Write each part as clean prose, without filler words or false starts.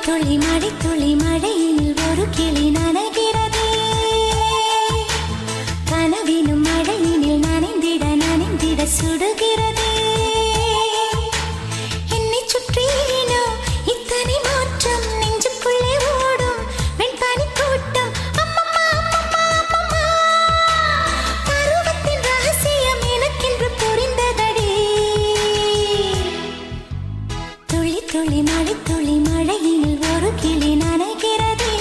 துளி மழை துளி மழையில் ஒரு கிளி நனைகிறதே, கனவினும் மழையினில் நனைந்திட நனைந்திட சுடுகிறதே. என்னை சுற்றினோ இத்தனை மாற்றம், நெஞ்சுக்குள்ளே ஓடும் வெண்பனி கூட்டம். அம்மம்மா அம்மம்மா அம்மம்மா, பருவத்தின் ரகசியம் எனக்கென்று புரிந்ததடி. துளி துளி மழை துளி மழையினில் ஒரு கிளி நனைகிறதே,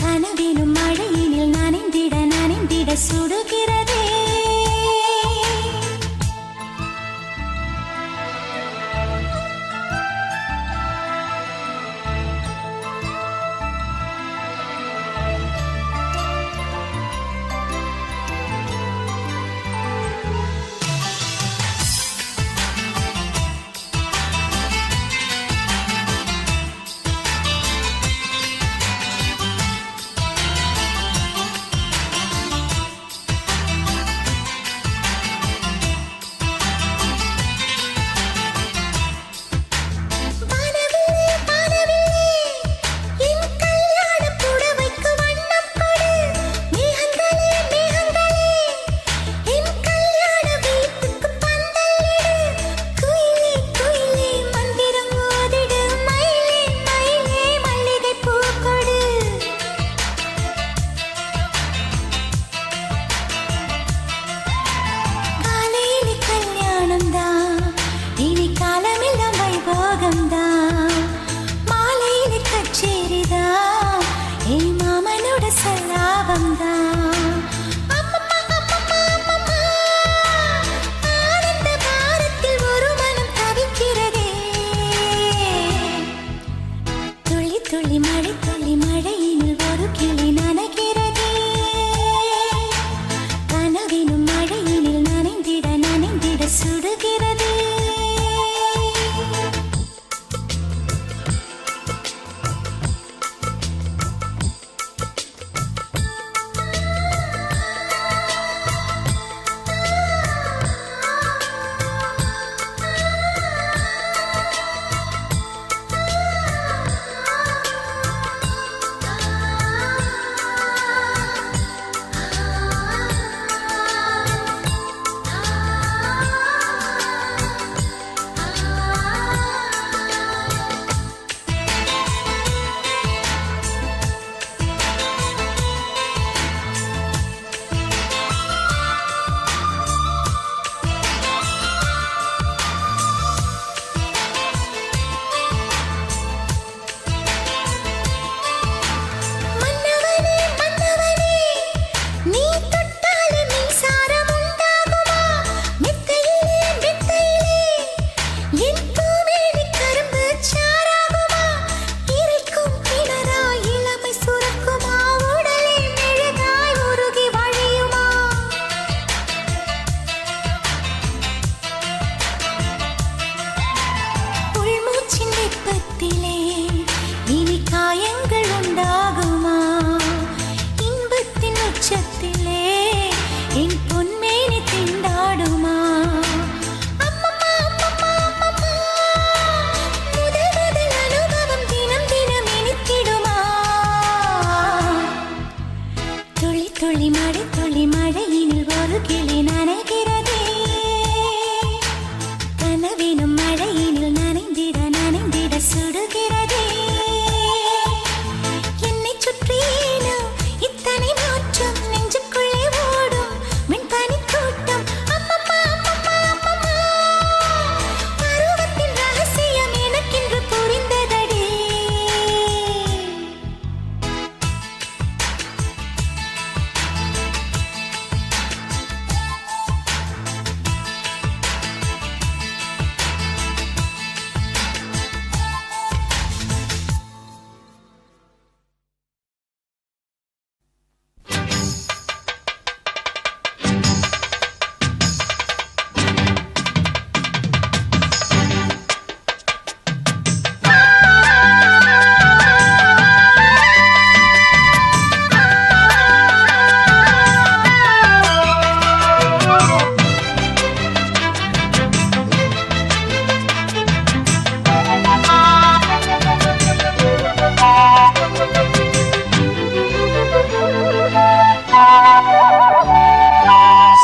கனவினும் மழையினில் நனைந்திட நனைந்திட சுடுகிறதே.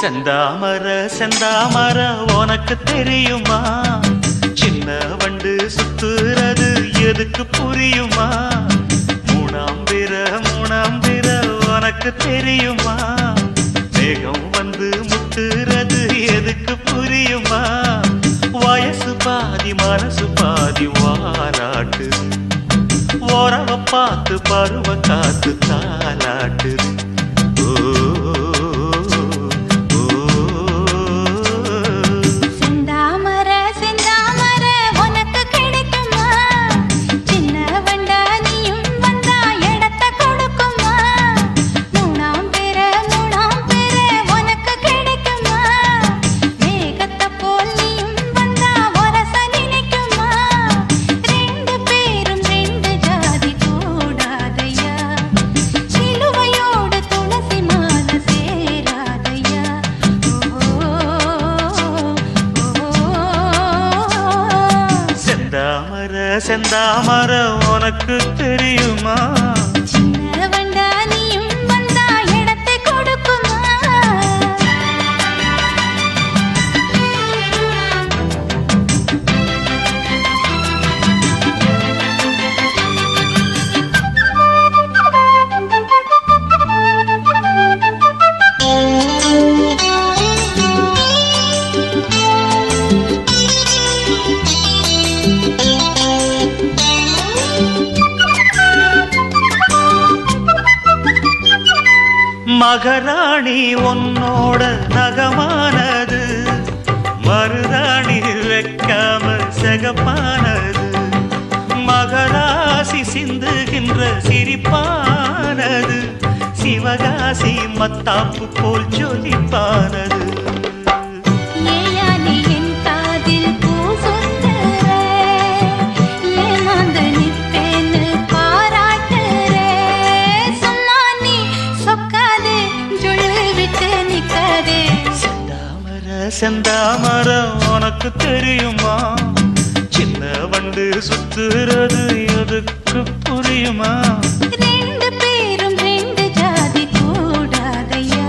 செந்தாமர செந்தாமர உனக்கு தெரியுமா? சின்ன வண்டு சுத்துறது எதுக்கு புரியுமா? மூணாம்பிர உனக்கு தெரியுமா? மேகம் வந்து முத்துறது எதுக்கு புரியுமா? வயசு பாதி மனசு பாதி வாராட்டு, ஓரவ பார்த்து பருவ காத்து தாலாட்டுது. செந்தாமர உனக்கு தெரியுமா? சின்ன வண்டா நீயும் வந்தா இடத்தை கொடுக்குமா? மகராணி உன்னோட நகமானது, மருதாணி வைக்காம செகப்பானது. மகராசி சிந்துகின்ற சிரிப்பானது, சிவகாசி மத்தாப்பு போல் ஜொலிப்பானது. செந்தாமர உனக்கு தெரியுமா? சின்ன வண்டு சுத்துறது எதுக்கு புரியுமா? ரெண்டு பேரும் ரெண்டு ஜாதி கூடாதையா,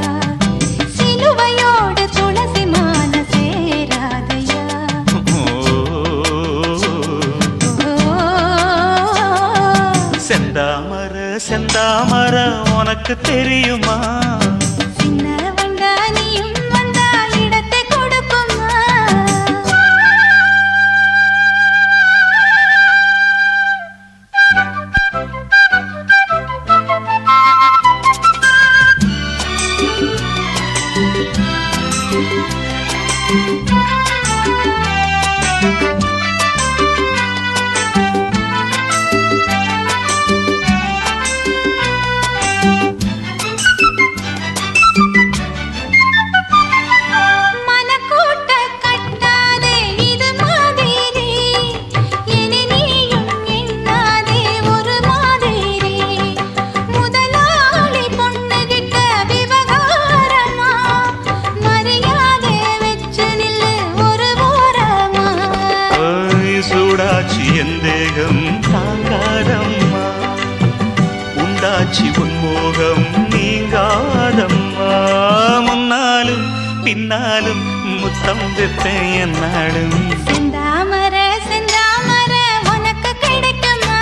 சிலுவையோடு துளசி மாலை சேராதையா. செந்தாமர செந்தாமர உனக்கு தெரியுமா? எந்தேகம் தாங்காதம்மா, உண்டாச்சி உன்மோகம் நீங்காதம்மா. முன்னாலும் பின்னாலும் முத்தம் வைப்பேன் என்னாடும். செந்தாமர செந்தாமர உனக்கு கிடைக்குமா?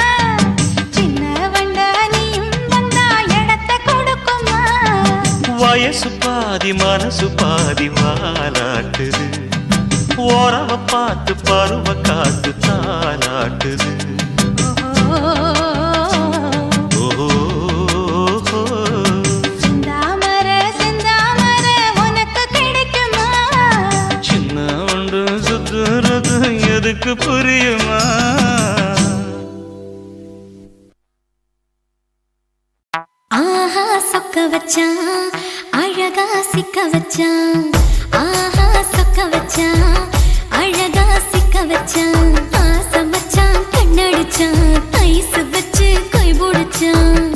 சின்ன வண்டா நீயும் வந்தா இடத்தை கொடுக்குமா? வயசு பாதி மனசு பாதி வாலாட்டுது, ஓரவ பார்த்து பருவ காத்து தாலாட்டுது. செந்தாமர செந்தாமர உனக்கு கிடைக்குமா? சின்ன ஒன்று சுத்துறது எதுக்கு புரியுமா? ஆஹா சொக்க வச்சான் அழகா சிக்க வச்சான், ஆஹா சொக்க வச்சான் அழகா சிக்க வச்சான். ஆசை வச்சான் கண்ணடிச்சான், ஐசு வச்சு கை பிடிச்சான்.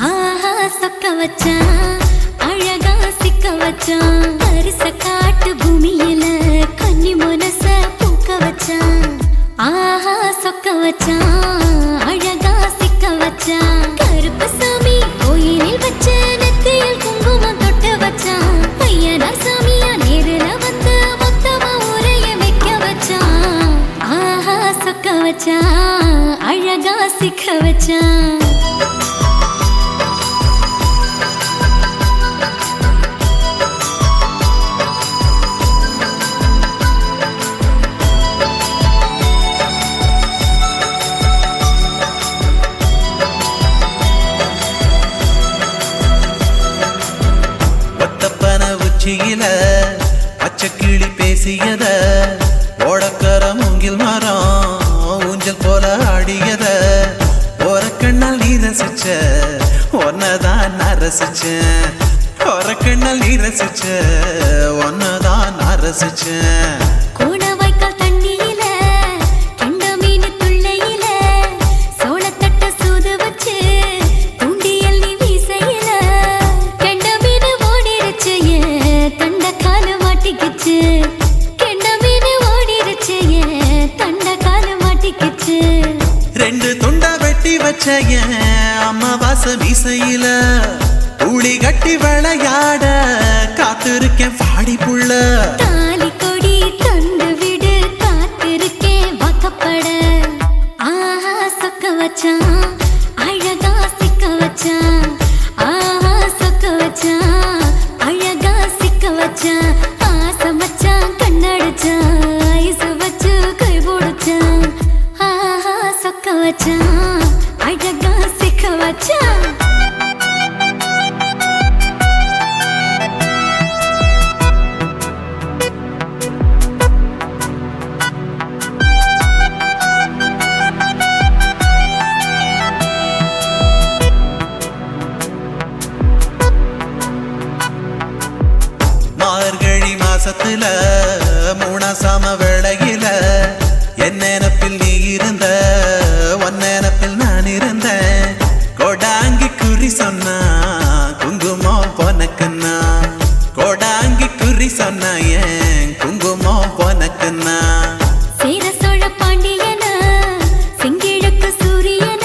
ஆஹா சொக்க வச்சான் அழகா சிக்க வச்சான். அரிச காட்டு பூமியில கன்னி மனச பூக்க வச்சான். ஆஹா சொக்க வச்சான் அழகா சிக்க வச்சான். கருப்பு சாமி கோயிலில் வச்ச நெத்தியில் குங்குமம் தொட்டு வச்சான். பையனா சாமியா சிக்க வச்சான். உச்சியில பச்சைக்கிளி பேசியத ஓடக்கர மூங்கில் மரம் ஊஞ்சல் போல ஆடியத ஒரு கண்ணால் நீ ரசிச்ச ஒன்னதான் நான் ரசிச்சேன். ஒரு கண்ணால் நீ ரசிச்ச ஒன்னதான் நான் ரசிச்சேன். கோணவாய்க்கால் தண்ணியில கெண்ட மீன் துள்ளையில சோளத்தட்ட சூது வச்சு தூண்டியல் நீ வீசையில கெண்ட மீன் ஓடிருச்சு தண்ட காலு மாட்டிக்கிச்சு. கெண்ட மீன் ஓடிருச்சு தண்ட காலு மாட்டிக்கிச்சு. ரெண்டு துண்டா வெட்டி வச்ச அம்மாவாச வீசையில ஊழி கட்டி விளையாட காத்திருக்கேன் பாடி புள்ள. தாலி கொடி தந்து விடு காத்திருக்கேன் வாக்கப்பட. ஆஹா சொக்க வச்சான் அழகா சிக்க வச்சான். ஆஹா சொக்க வச்சான் அழகா சிக்க வச்சான். ஆசை மச்சான் கண்ணடிச்சான் ஐசு வச்சு கை போடுச்சான். ஆஹா சொக்க வச்சான் அழகா சிக்க வச்சான். மார்கழி மாசத்துல மூணாசாம வேளையில என் நினப்பில் நீ இருந்த உன் நினப்பில் நான் இருந்தேன். கொடாங்கி குறி சொன்னா குங்குமம் பொனக்குன்னா. கொடாங்கி குறி சொன்னா ஏன் குங்குமம் பொனக்குன்னா. சேர சோழ பாண்டியன செங்கிழக்கு சூரியன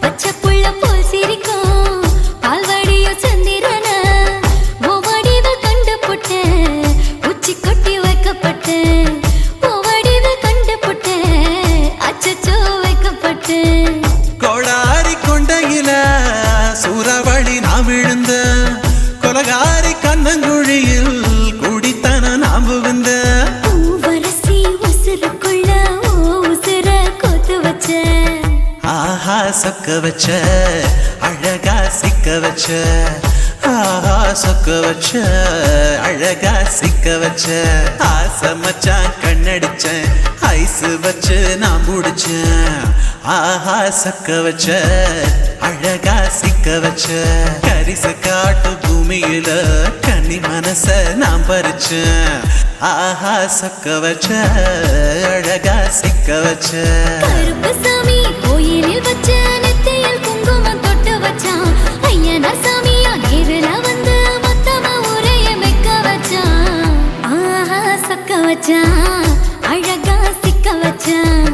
பச்சை புள்ள போல் சிரிக்கும் பால்வடியோ சந்திரன ஓவடிவ கண்டு புட்ட உச்சி கொட்டி வைக்கப்பட்ட. ஓவடிவ கண்டு புட்ட அச்சச்சோ வைக்கப்பட்ட. கோடாரி கொண்டையில சூறாவளி நான் விழுந்த கொலகாரி கண்ணங்குழியில் குடித்தன நாம் புகுந்த. பூவரசி உசுருக்குள்ள உசுர கோத்து வச்ச. ஆஹா சொக்க வச்ச அழகா சிக்க வச்ச. ஆஹா சொக்க வச்ச அழகா சிக்க வச்ச. ஆசை மச்சான் கண்ணடிச்சேன் ஐசு வச்சு நான் முடிச்சேன். ஆஹா சொக்க வச்ச அழகா சிக்க வச்ச. கரிச காட்டு பூமியில கன்னி மனச நான் பறிச்சேன். ஆஹா சொக்க வச்ச அழகா சிக்க வச்ச. கருப்பு சாமி கோயிலில் வச்ச நெத்தையில் குங்குமம் தொட்டு வச்சான். ஐயனார் சாமியா நேருல வந்து மொத்தமா உரைய வைக்க வச்சான். ஆஹா சொக்க வச்சான் அழகா சிக்க வச்சான்.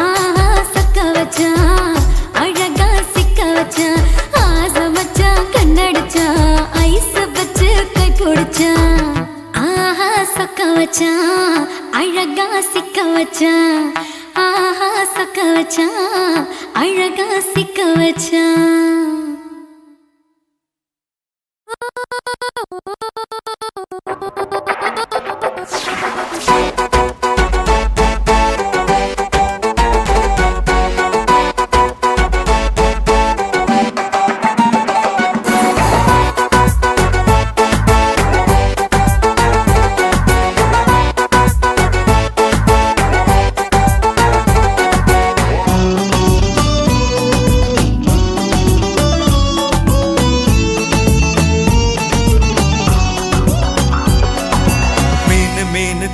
ஆஹா சொக்க வச்சான் அழகா சிக்க வச்சான். ஆசை மச்சான் கண்ணடிச்சான் ஐசு வச்சு கை பிடிச்சான். ஆஹா சொக்க வச்சான் அழகா சிக்க வச்சான். ஆஹா சொக்க வச்சான் அழகா சிக்க வச்சான்.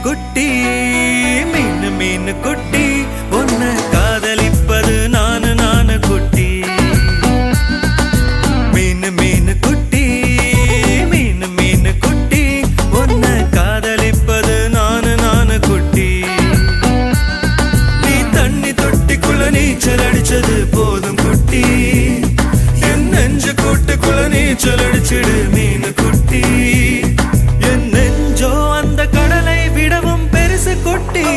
குட்டி மீன் மீன் குட்டி உன்னை காதலிப்பது நானு குட்டி. மீன் மீன் குட்டி மீன் மீன் குட்டி உன்னை காதலிப்பது நானு குட்டி. நீ தண்ணி தொட்டிக்குள்ள நீச்சல் அடிச்சது போதும் குட்டி. என் நெஞ்சு கூட்டுக்குள்ள நீச்சல் அடிச்சிடு மீன் குட்டி. என் நெஞ்சோ அந்த கடலை விடவும் பெருசு குட்டி.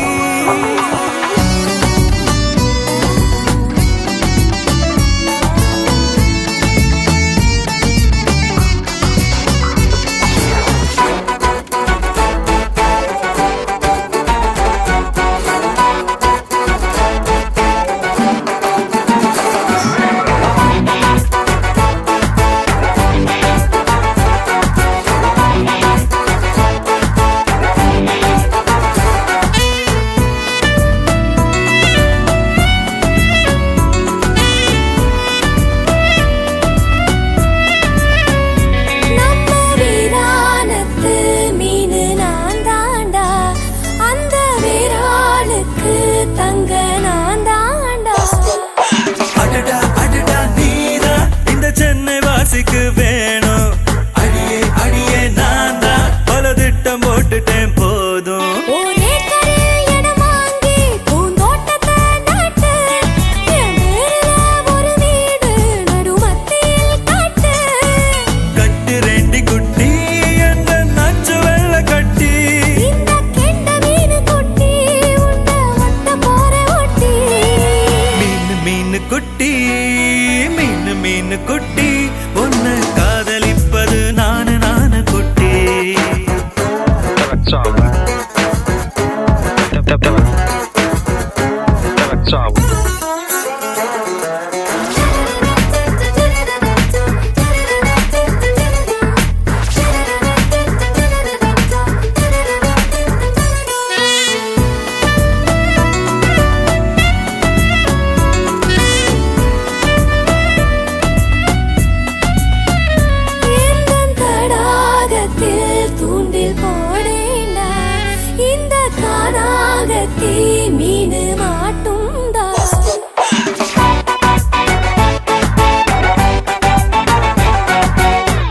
மீனு குட்டி மீனு மீனு குட்டி உன்னை காதலிப்பது நானு நானு குட்டி எந்தன் தடாகத்தில் தூண்டில் போடேண்டா, இந்த கானாகத்தி மீனு மாட்டுண்டா.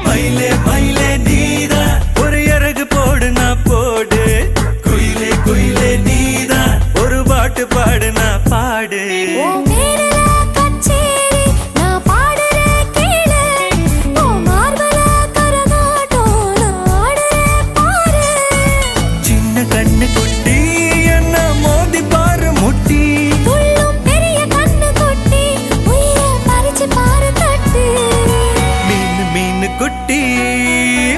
மயிலே மயிலே நீதா ஒரு இறகு போடு நான் போடு குயிலே குயிலே நீதா ஒரு பாட்டு பாடு நான் பாடு உன் பேருல கச்சேரி நான் பாடுறேன் கேளு, உன் மார்பல கரகாட்டம் நான் ஆடுறேன் பாரு. சின்ன கண்ணு குட்டி என்ன மோதி பாரு முட்டி துள்ளும் பெரிய கண்ணு கொட்டி உயிரை பறிச்சு பாரு தட்டு. மீனு மீனு குட்டி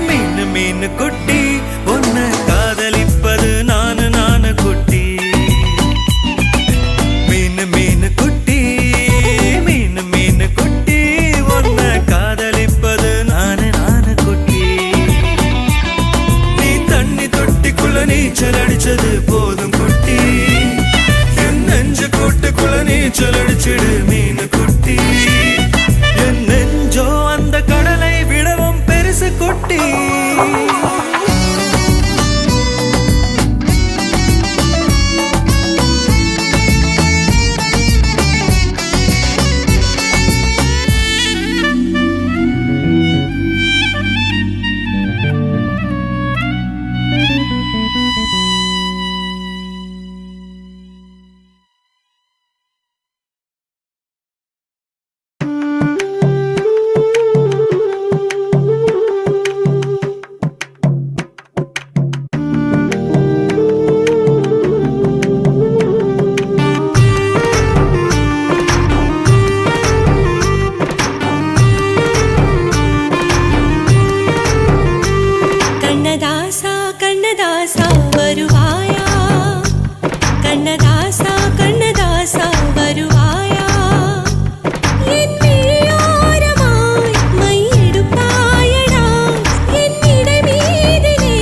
மீனு மீனு குட்டி உன்னை காதலிப்பது நானு நானு குட்டி மீனு மீனு குட்டி மீனு மீனு குட்டி உன்னை காதலிப்பது நானு நானு குட்டி நீ தண்ணி தொட்டிக்குள்ள நீச்சல் அடிச்சது போதும் குட்டி என் நெஞ்சு கூட்டுக்குள்ள நீச்சல் அடிச்சிடு மீனு குட்டி என் நெஞ்சோ அந்த கடலை விடவும் பெருசு குட்டி கண்ணதாசா கண்ணதாசா வருவாயா, கண்ணதாசா கண்ணதாசா வருவாயா, என் விழியோரமாய் மையெடுப்பாயடா, என் இடை மீதிலே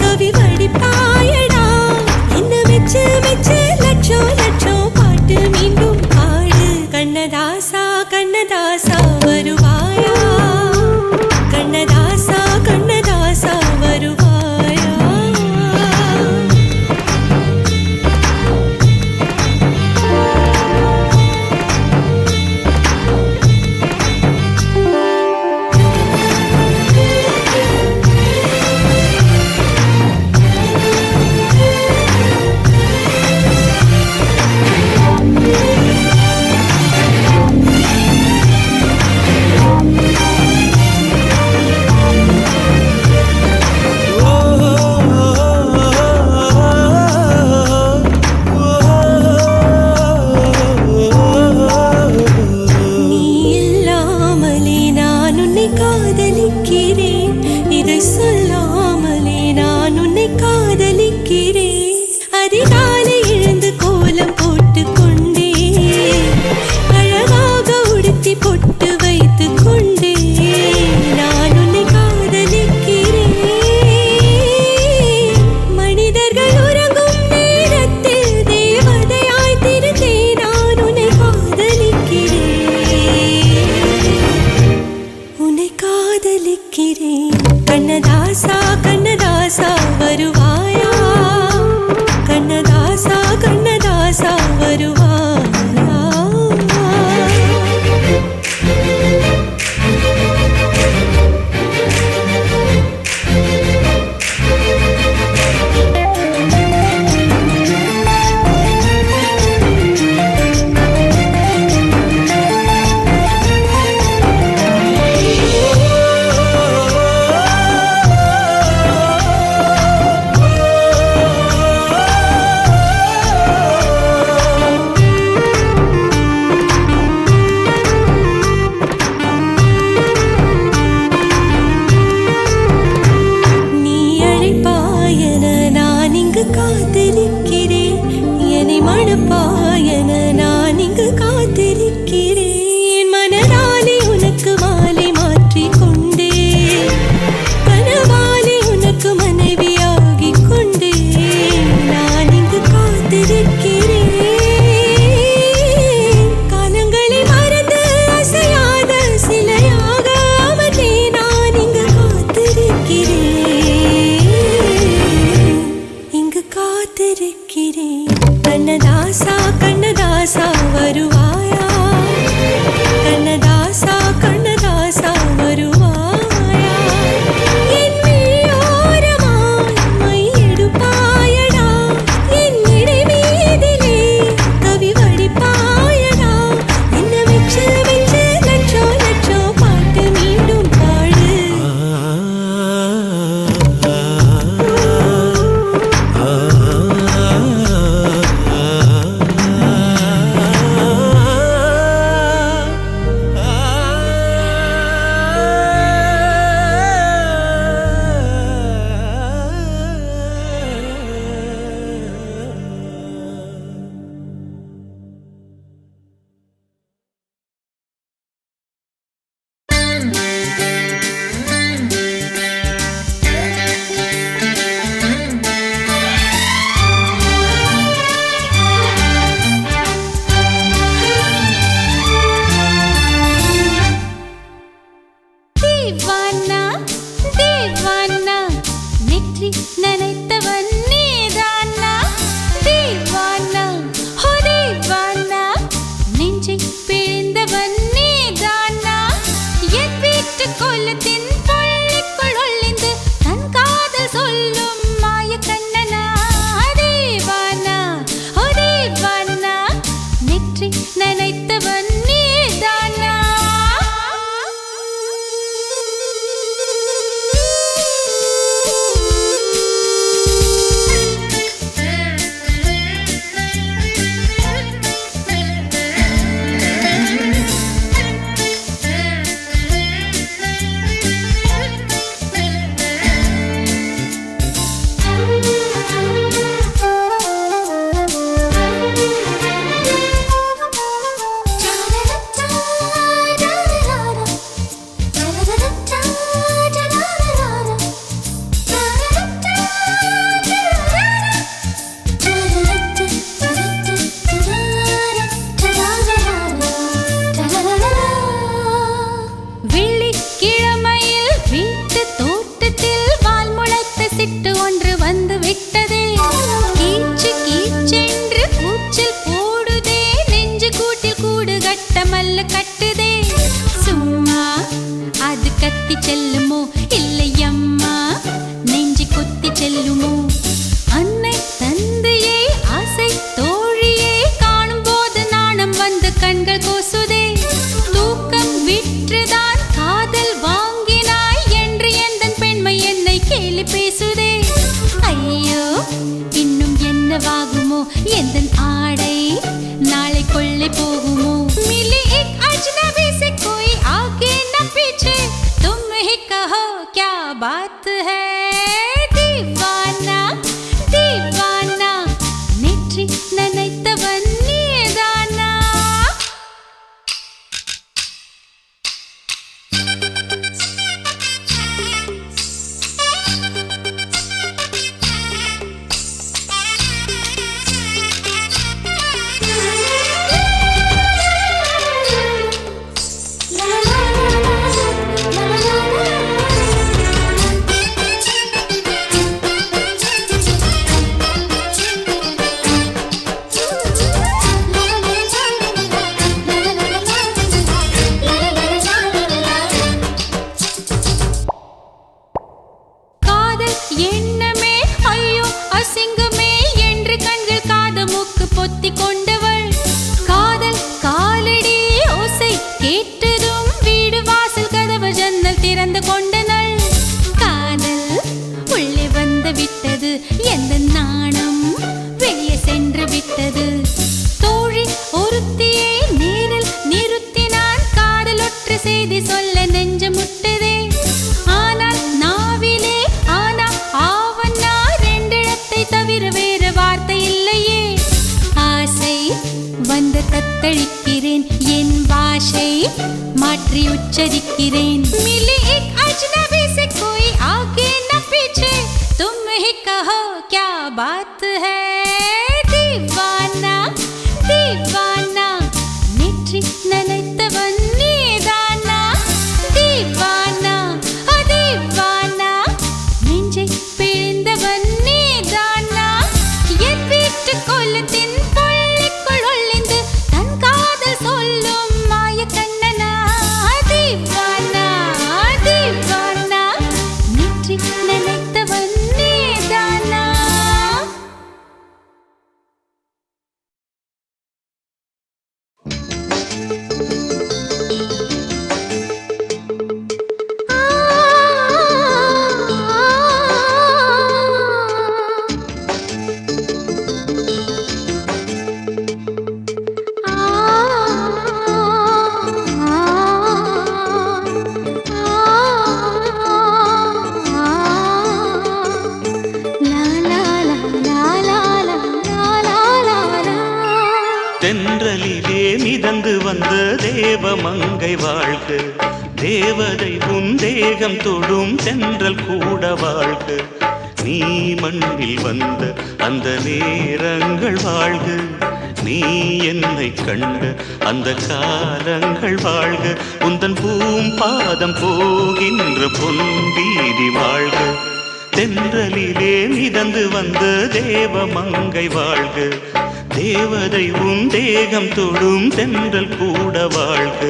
கவி வடிப்பாயடா, என்ன மெச்சு மெச்சு லட்சம் லட்சம் பாட்டு மீண்டும் பாடு. கண்ணதாசா கண்ணதாசா வருவாயா, கண்ணதாசா கண்ணதாசா வருவாயா. மல்லு கட்டுதே சும்மா அது கத்தி செல்லுமோ இல்லையம்மா நெஞ்சு கொத்தி செல்லுமோ அன்னை தந்தையே ஆசை தோழியே காணும் போது நாணம் வந்து கண்கள் கூசுதே தூக்கம் விற்றுதான் காதல் வாங்கினாய் என்று எந்தன் பெண்மை என்னை கேலி பேசுதே ஐயோ இன்னும் என்னவாகுமோ எந்தன் ஆடை நாளை கொள்ளை போகுமோ मिली एक अजनबी से कोई आगे न पीछे तुम ही कहो क्या बात है दीवाना दीवाना नेற்றி நினைத்தவன் நீதானா எண்ணமே ஐயோ அசிங்கமே என்று கண்கள் காது மூக்கு பொத்தி கொண்டவள் காதல் காலடி ஓசை கேட்டதும் வீடு வாசல் கதவு ஜன்னல் திறந்து கொண்டனள் காதல் உள்ளே வந்து விட்டது எந்த நாணம் வெளியே சென்று விட்டது தோழி ஒருத்தியை நேரில் நிறுத்தினான் காதல் ஒற்று செய்தி சொல்ல நெஞ்சு முட்டதே ஆனால் நாவிலே ஆவன்னா ரெண்டிடத்தை தவிர வேறு வார்த்தை இல்லையே ஆசை வந்து தத்தளிக்கிறேன் என் பாஷை மாற்றி உச்சரிக்கிறேன் मिली एक अजनबी से कोई आगे न पीछे तुम ही कहो क्या बात है दीवाना दीवाना नेற்றி நினைத்தவன் நீதானா दीवाना दीवाना நெஞ்சை பிழிந்தவன் நீதானா என் வீட்டு கொல்லத்தின் பள்ளிக்குள் ஒளிந்து தன் காதல் சொல்லும் மாய கண்ணனா தீவானா தீவானா நெற்றி நினைத்தவன் நீதானா தென்றலிலே மிதந்து வந்த தேவமங்கை வாழ்க தேவதை உன் தேகம் தொடும் தென்றல் கூட வாழ்க நீ மண்ணில் வந்த அந்த நேரங்கள் வாழ்க நீ என்னை கண்ட அந்த காலங்கள் வாழ்க உந்தன் பூம்பாதம் போகின்ற பொன்வீதி வாழ்க தென்றலிலே மிதந்து வந்த தேவமங்கை வாழ்க தேவதை உன் தேகம் தொடும் தென்றல் கூட வாழ்க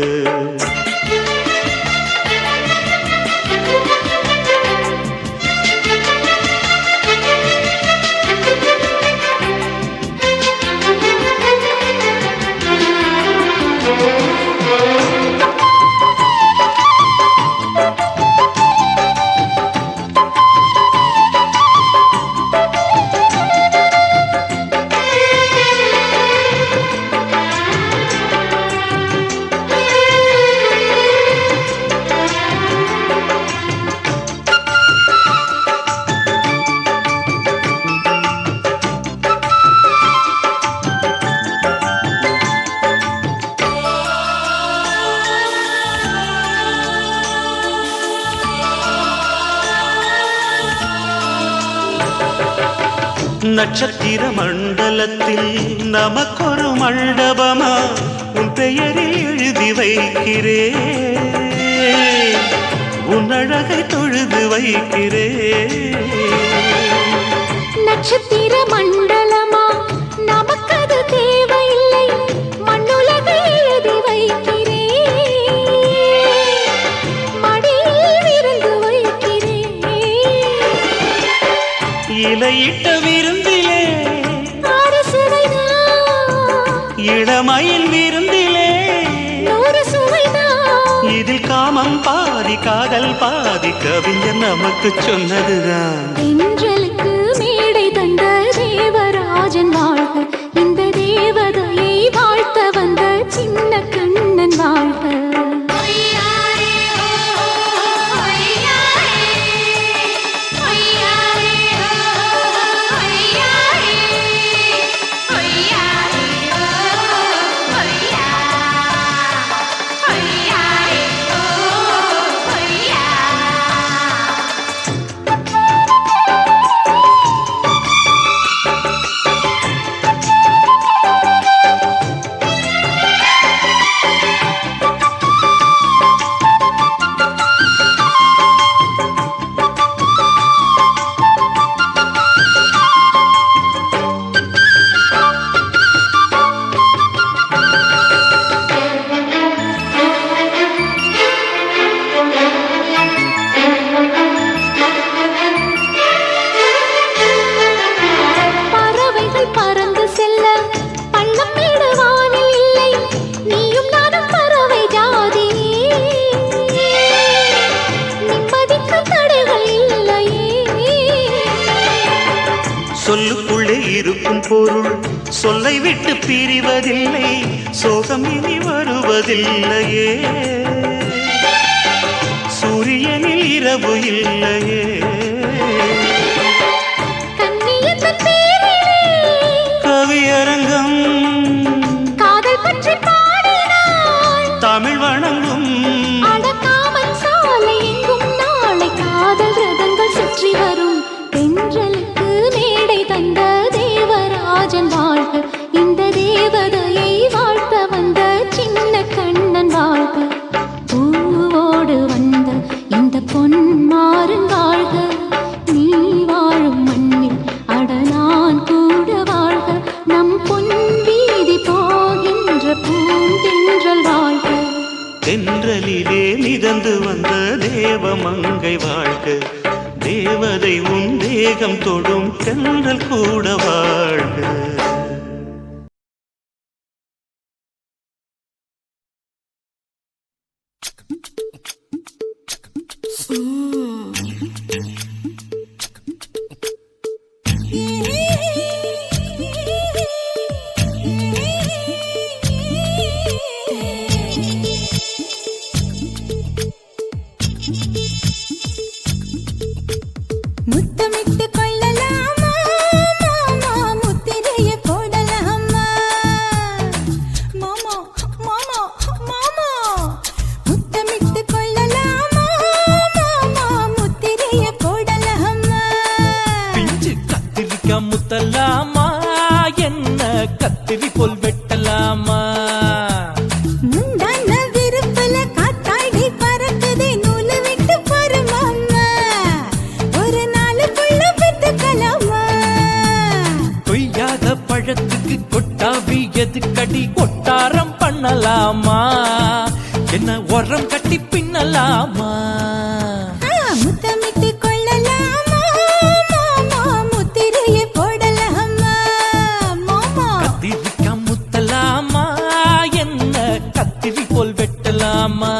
நட்சத்திர மண்டலத்தில் நமக்கொரு மண்டபமா உன் பெயரில் எழுதி வைக்கிறேன் உன் அழகை தொழுது வைக்கிறேன் நட்சத்திர மண்டலமா நமக்கது தேவையில்லை மண்ணுலகை எழுதி வை விதையிட்ட விருந்திலே ஆறு சுவைதான் இளமயில் விருந்திலே நூறு சுவைதான் இதில் காமம் பாதி காதல் பாதி கவிஞர் நமக்கு சொன்னதுதான். தென்றலுக்கு மேடை தந்த தேவராஜன் வாழ்க, இந்த தேவதையை வாழ்த்த வந்த சின்ன கண்ணன் வாழ்க. சொல்லுக்குள்ளே இருக்கும் பொருள் சொல்லை விட்டு பிரிவதில்லை, சோகம் இனி வருவதில்லையே, சூரியனில் இரவு இல்லையே. கவியரங்கம் காதல் பற்றி பாடினாள் தமிழ் வணங்கும் அடக்காமல் சாலை எங்கும் நாளை காதல் ரதங்கள் சுற்றி வரும். தென்றலுக்கு மேடை தந்த தேவராஜன் வாழ்க, இந்த தேவதையை வாழ்த்த வந்த சின்ன கண்ணன் வாழ்க. பூவோடு வந்த இந்த பொன்மாறன் வாழ்க, நீ வாழும் மண்ணில் அட நான் கூட வாழ்க. நம் பொன் வீதி போகின்ற பூந்தென்றல் வாழ்க. தென்றலிலே மிதந்து வந்த தேவமங்கை வாழ்க, தேவதை உன் தேகம் தொடும் தென்றல் கூட வாழ்க. முத்தமிட்டு கொள்ளலாமா மாமா, முத்திரையை போடலாமா மாமா மாமா மாமா. முத்தமிட்டு கொள்ளலாமா மாமா, முத்திரையை போடலாமா. பிஞ்சு கத்திரிக்காய் முத்தலாமா, என்ன கத்திரி போல் வெட்டலாமா. முந்தான விருப்பல காத்தாடி பறக்குதே, நூலு விட்டு பாரு மாமா, ஒரு நாளுக்குள்ள பெத்துக்கலாமா. கொய்யாத பழத்துக்கு கொட்டாவி எதுக்கடி, கொட்டாரம் பண்ணலாமா, என்ன உரம் கட்டி பின்னலாமா. முத்தமிட்டு கொள்ளலாமா மாமா, முத்திரையை போடலாமா மாமா. கத்திரிக்காய் முத்தலாமா, என்ன கத்திரி போல் வெட்டலாமா.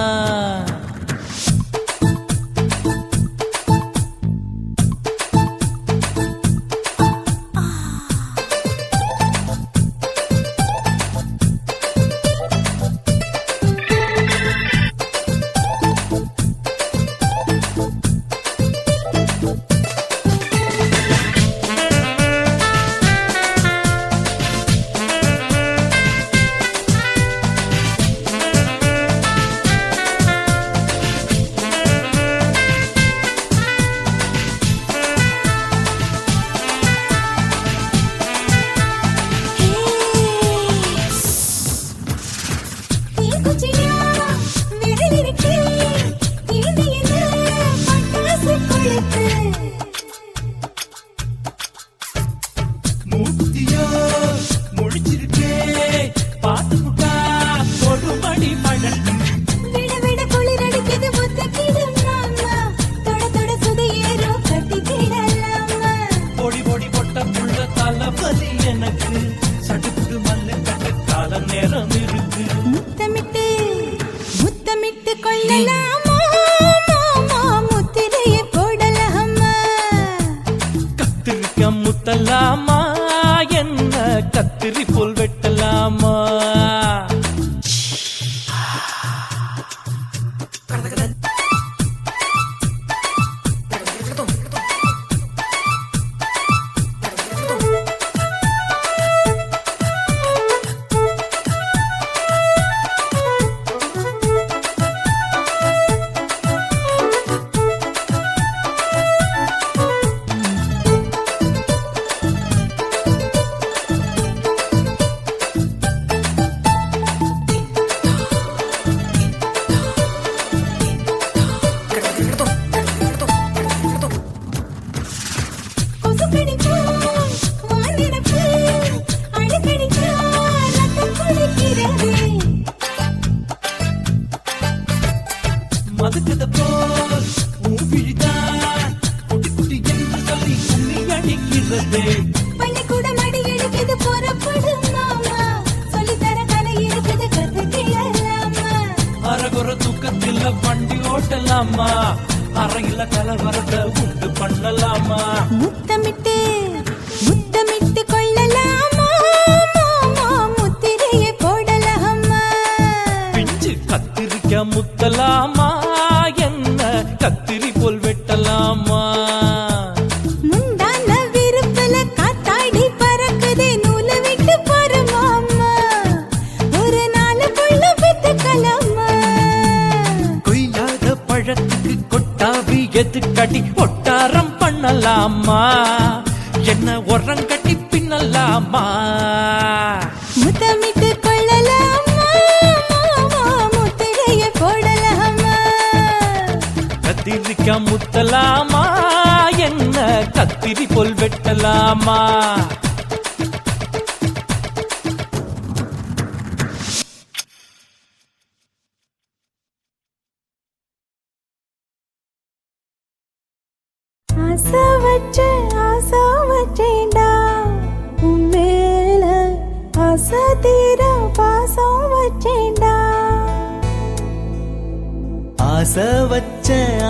கொள்ளலாமா மாமா முத்திரையை போடலாமா கத்திரிக்க முத்தலாமா என்ன கத்திரி போல் வெட்டலாமா கொசுக்கடிச்சா வானிடப்பு அடிக்கடிச்சா ரத்தம் குளிக்கிறது மதுக்கத போல் மூவிழிதான் குட்டி குட்டி என்று சொல்லி கும்மி அடிக்கிறது பள்ளிக்கூடம் அடி எடுக்குது புறப்படு மாமா சொல்லித்தர கலை இருக்குது கத்துக்கலாமா அரகுற தூக்கத்தில் வண்டி ஓட்டலாமா அறையில கலவரத்தை உண்டு பண்ணலாமா முத்தமிட்டு முத்தமிட்டு கொள்ளலாமா மாமா முத்திரையை போடலாமா பிஞ்சு கத்திரிக்க முத்தலாமா என்ன கத்திரி போல் வெட்டலாமா முந்தான விருப்பல காத்தாடி பறக்குதே நூலை விட்டு போற மாமா ஒரு நாளுக்குள்ள பெத்துக்கலாமா கொய்யாத பழத்துக்கு கொட்டாவி எதுக்கடி ஒட்டாரம் பண்ணலாமா என்ன உரங்கட்டி பின்னலாமா முத்தமிட்டு கொள்ளலாமா மாமா முத்திரையை போடலாமா கத்திரிக்க முத்தலாமா என்ன கத்திரி போல் வெட்டலாமா ஆசை வச்சேன்டா உன் மேல ஆசை தீர பாசம் வச்சேன்டா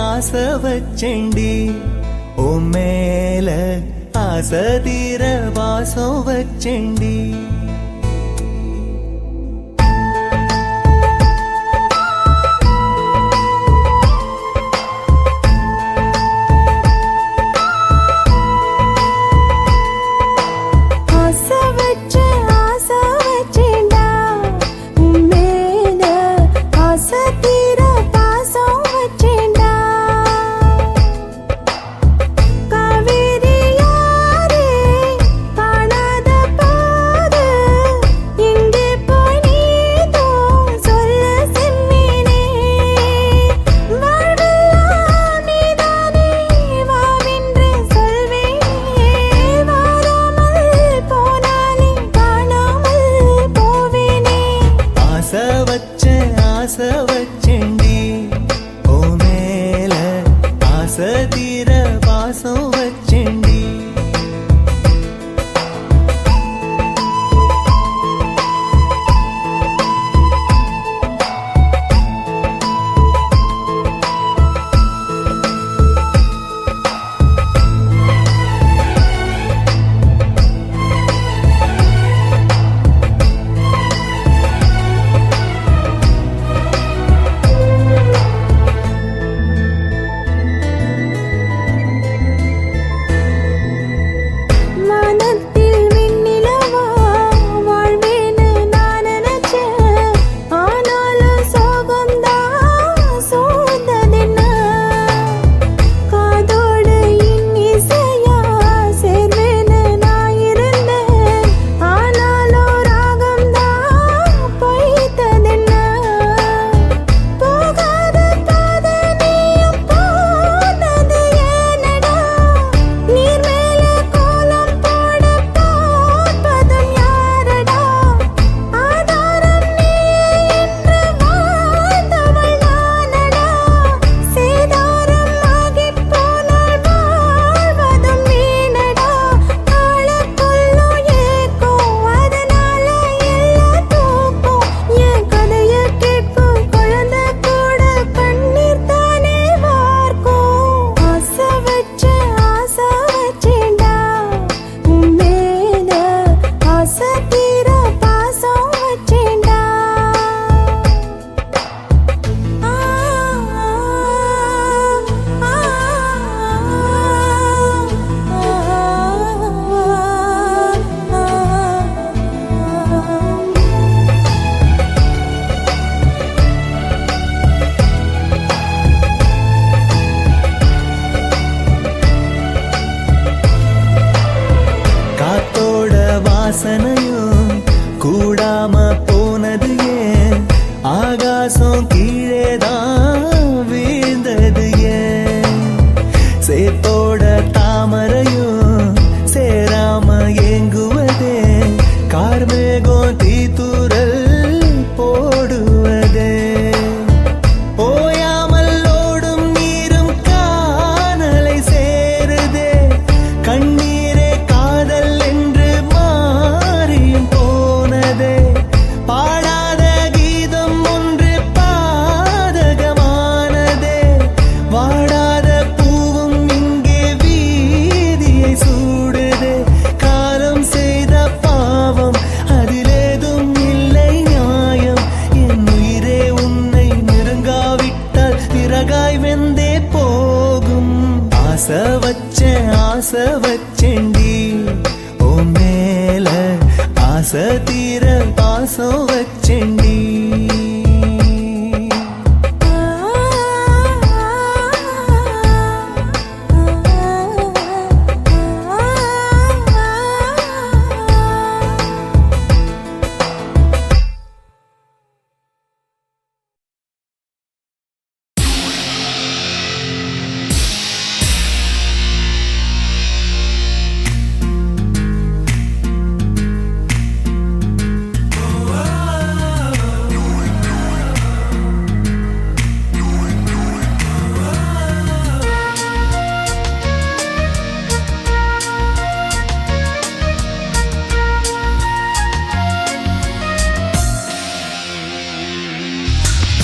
ஆசை வச்சேண்டி ஓ மேல ஆசை தீர வாசம் வச்சேண்டி ஆசை வச்சேன்டா உன் மேல ஆசை தீர பாசம் வச்சேன்டா காவேரி யாரே காணாத பாது எங்கே போய் நீதோ சொல்ல செம்மீனே வாழ்வெல்லாம் நீதானே வாவென்று சொல்வேனே வாராமல் போனாலே காணாமல் போவேனே ஆசை வச்சேண்டி ஓ மேல ஆசை தீர வாசம் வச்சேண்டி பாசம் கீழேதான் வீழ்ந்தது ஏன் சேத்தோட தாமரையும் சேராம ஏங்குவதே கார்மேகம் தீத்துரல் போடுவதே ஓயாமல் ஓடும் நீரும் காணலை சேருதே கண்ணீரே காதல் என்று மாறியும் போனதே பாடாத கீதம் ஒன்று பாதகமானதே வாடாத பூவும் இங்கே வீதியை சூடுதே காலம் செய்த பாவம் அதிலேதும் இல்லை நியாயம் என் உயிரே உன்னை நெருங்காவிட்டால் பிறகாய் வெந்தே போகும் ஆசை வச்சேன்டி ஓ மேல ஆசை தீர பாசம் வச்சேன்டி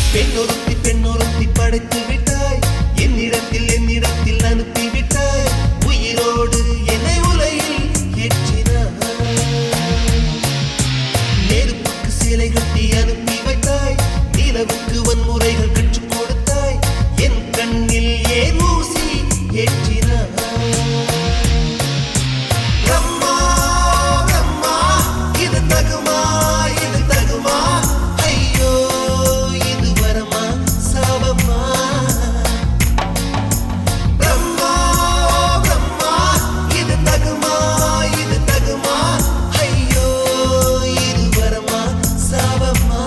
பெண்ணொருத்தி படைத்து விட்டாய் என்னிடத்தில் அனுப்பி விட்டாய் உயிரோடு என்னை உலையில் ஏற்றினாய் நெருப்புக்கு சிலை கட்டி அனுப்பி வைத்தாய் நிலவுக்கு வன்முறைகள் கற்றுக் கொடுத்தாய் என் கண்ணில் ஏன் ஊசி ஏற்றினாய் பிரம்மா பிரம்மா இது தகுமா ஐயோ இது வரமா சாபமா பிரம்மா பிரம்மா இது தகுமா ஐயோ இது வரமா சாபமா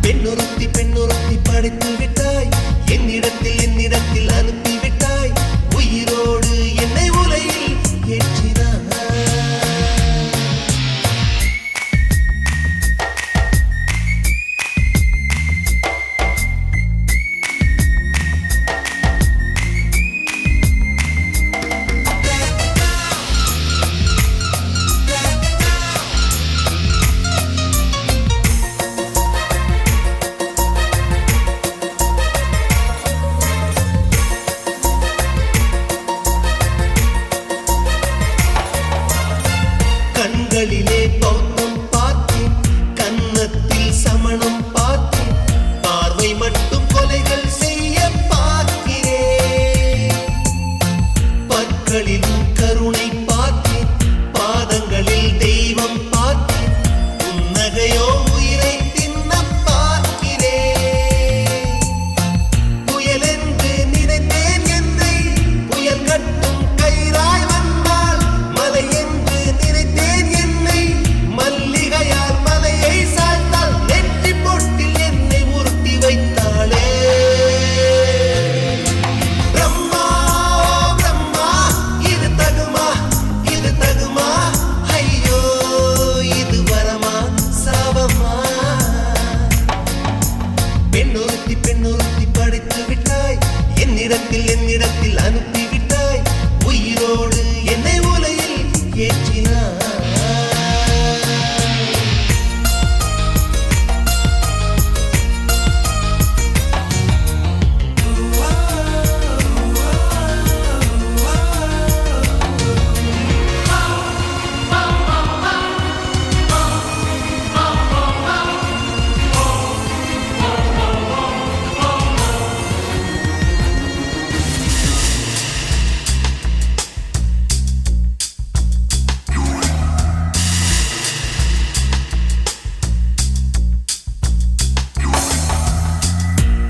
பெண்ணொருத்தி படைத்து விட்டாய் என்னிடத்தில் அனுப்பி விட்டாய் உயிரோடு என்னை உலையில் ஏற்றினாய் கண்களிலே பௌத்தம் பார்த்தேன் கன்னத்தில் சமணம் பார்த்தேன் பார்வை மட்டும் கொலைகள் செய்ய பார்க்கிறேன் பற்களிலும் கருணை பார்த்தேன் பாதங்களில் தெய்வம் பார்த்தேன் புன்னகையோ உயிரை தின்ன பார்க்கிறேன் புயல் என்று நினைத்தேன் என்னை புயல் கட்டும் கயிறாய் வந்தால் மலை என்று நினைத்தேன் என்னை மல்லிகையால் மலையை சாய்த்தால் நெற்றி பொட்டில் என்னை உருட்டி வைத்தாளே பிரம்மா பிரம்மா இது தகுமா ஐயோ இது வரமா சாபமா பெண்ணொருத்தி படைத்து விட்டாய் என்னிடத்தில் அனுப்பி விட்டாய் உயிரோடு என்னை உலையில் ஏற்றினாய்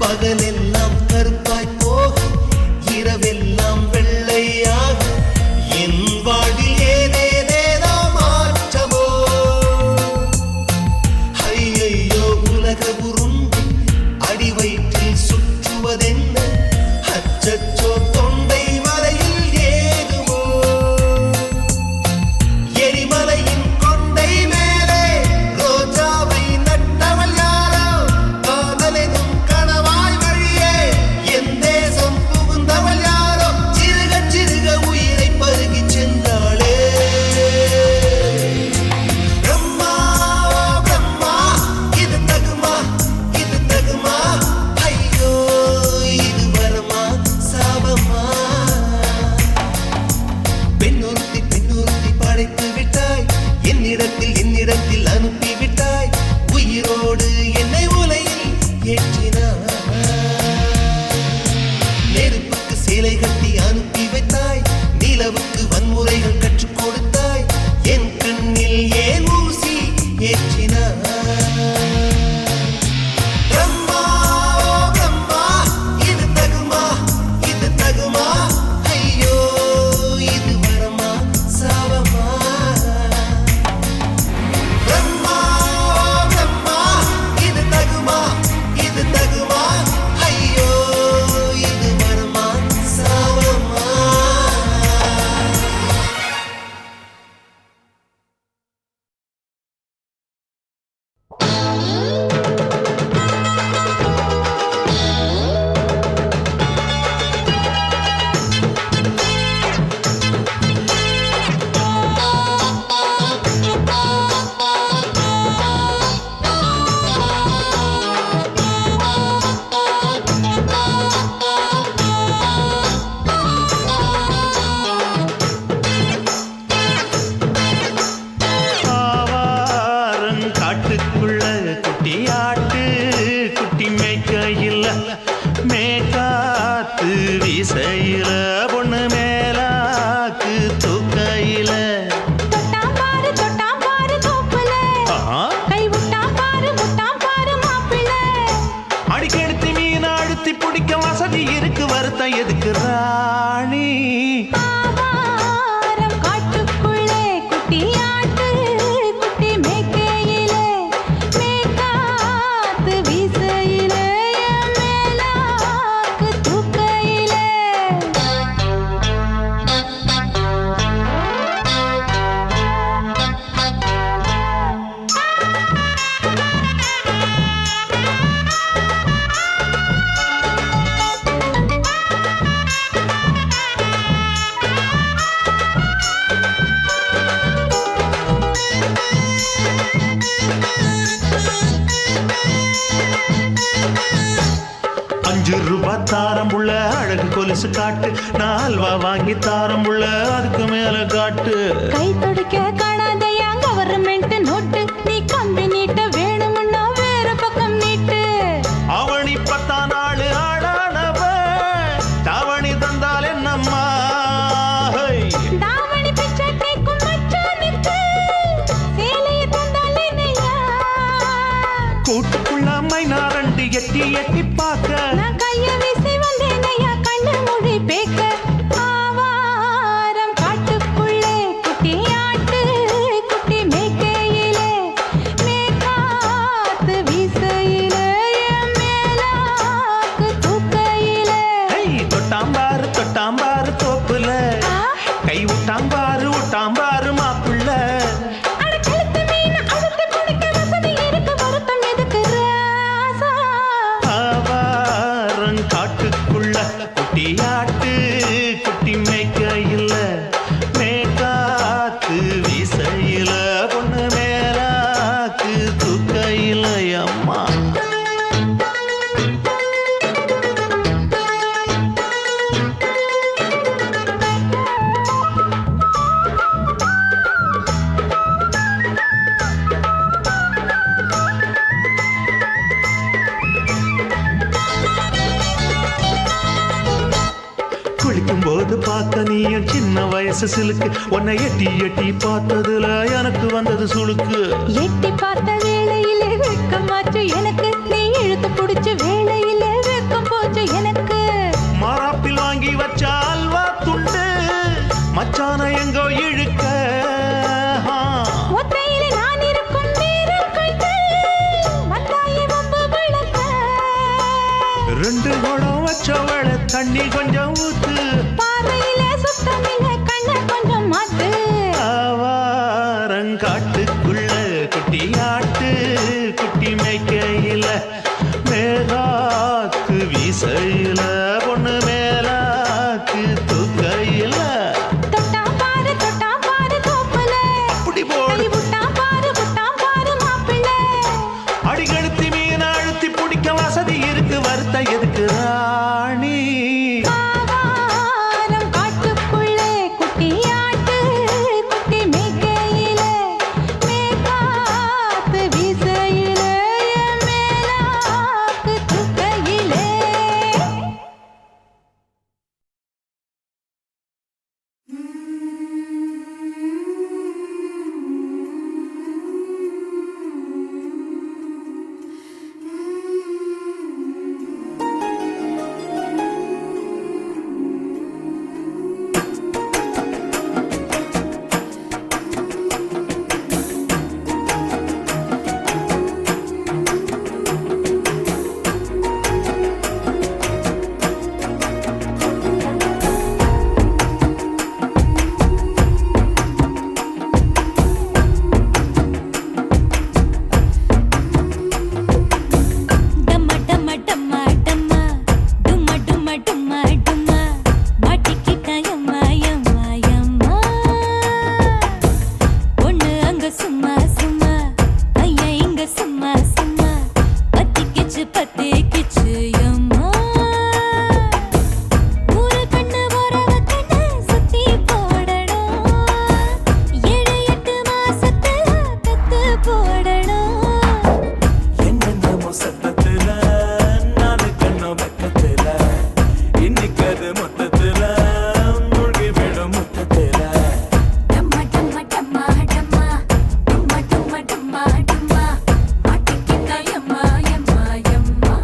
பகலெல்லாம் கருப்பாய் போக இரவெல்லாம் வெள்ளையாக என் வாழ்வில் ஏதேதேதோ மாற்றமோ ஐயையோ உலக 5 ரூபா தாரம் புள்ள அழகு கொலுசு காட்டு, நான் அல்வா வாங்கி தாரம் புள்ள அதுக்கு மேல காட்டு. கை துடிக்க காணாதையா கவர்மெண்ட் நோட்டு, நீ கம்பி நீட்ட வேணும்னா வேற பக்கம் நீட்டு. அவனி 10 நாள் ஆடானவ தாவணி தந்தால் என்னம்மா? தாவணி பிச்சை கேக்கும் மச்சானுக்கு சேலையை தந்தால் என்னையா? கூட்டுக்குள்ள மைனா 2 எட்டி எட்டி பார்க்க, நான் கைய வீசி வந்தேனையா கண்ணு மொழி பேக்க. ஆவாரம் காட்டுக்குள்ளே குட்டி ஆட்டு குட்டி மேய்க்கையிலே, மேற்காத்து வீசையிலே, என் மேலாக்கு தூக்கையிலே. தொட்டாம்பாரு தொட்டாம்பாரு தோப்புல, கை விட்டாம்பாரு விட்டாம்பாரு மாப்புள்ள. அட கழுத்து மீன் அழுத்து குடிக்க வசதி இருக்கு, வருத்தம் எதுக்கு ராசா? ஆவாரம் காட்டுக்குள்ள குட்டியாட்டு குட்டி மேய்க்கையில, மேற்காத்து வீசையில, பொண்ணு மேலாக்கு தூக்கையில அம்மா. குளிக்கும் போது பார்த்த நீயும் சின்ன வயசு சிலுக்கு, உன்னை எட்டி எட்டி பார்த்ததுல எனக்கு வந்தது சுளுக்கு. எட்டி பார்த்த வேளையிலே வெட்கமாச்சு எனக்கு, நீ இழுத்து புடிச்சு வேளையிலே வெட்கம் போச்சு எனக்கு. மாறாப்பில் வாங்கி வச்ச அல்வா துண்டு மச்சான எங்கோ இழுக்க. ஒத்தையிலே நான் இருக்கும் நேரம் கண்டு வந்தாயே வம்பு வளர்க்க. 2 குடம் வச்சவள தண்ணி கொஞ்சம் ஊத்து, பாறையிலே சுத்தமில்லை கண்ணை கொஞ்சம் மாத்து. ஆவாரங்காட்டுக்குள்ள குட்டியாட்டு குட்டி மேய்க்கையில, மேலாக்கு வீசையில, பொண்ணு மேலாக்கு தூக்கையில. தொட்டாம் பாரு தோப்புல, அப்படி போடு கை விட்டாம் பாரு மாப்பிள்ளை. அடிகழுத்தி மீன் அழுத்தி பிடிக்க வசதி இருக்கு, வருத்த எதுக்கு ராணி? ஆவாரம் காட்டுக்குள்ளே குட்டி ஆட்டு குட்டி மேய்க்கையிலே, மேற்காத்து வீசையிலே, என் மேலாக்கு தூக்கையிலே. டம்ம டம்ம டம்ம டம்ம, டும்ம டும்ம டும்ம டும்ம, மாட்டிக்கிட்ட எம்மா எம்மா எம்மா. பொண்ணு அங்க சும்மா சும்மா, பையன் இங்க சும்மா சும்மா, பத்திக்கிச்சு எம்மா. ஊரு கண்ணு உறவ கண்ணு சுத்தி போடணும், 7-8 மாசத்துல கத்து போடணும். என்னென்னமோ சத்தத்துல நாலு கண்ணோ பக்கத்துல, இன்னைக்கு அது மொத்தத்துல மூழ்கி விடும் மொத்தத்துல. டம்ம டம்ம டம்ம டம்ம, டும்ம டும்ம டும்ம டும்ம, மாட்டிக்கிட்ட எம்மா எம்மா எம்மா.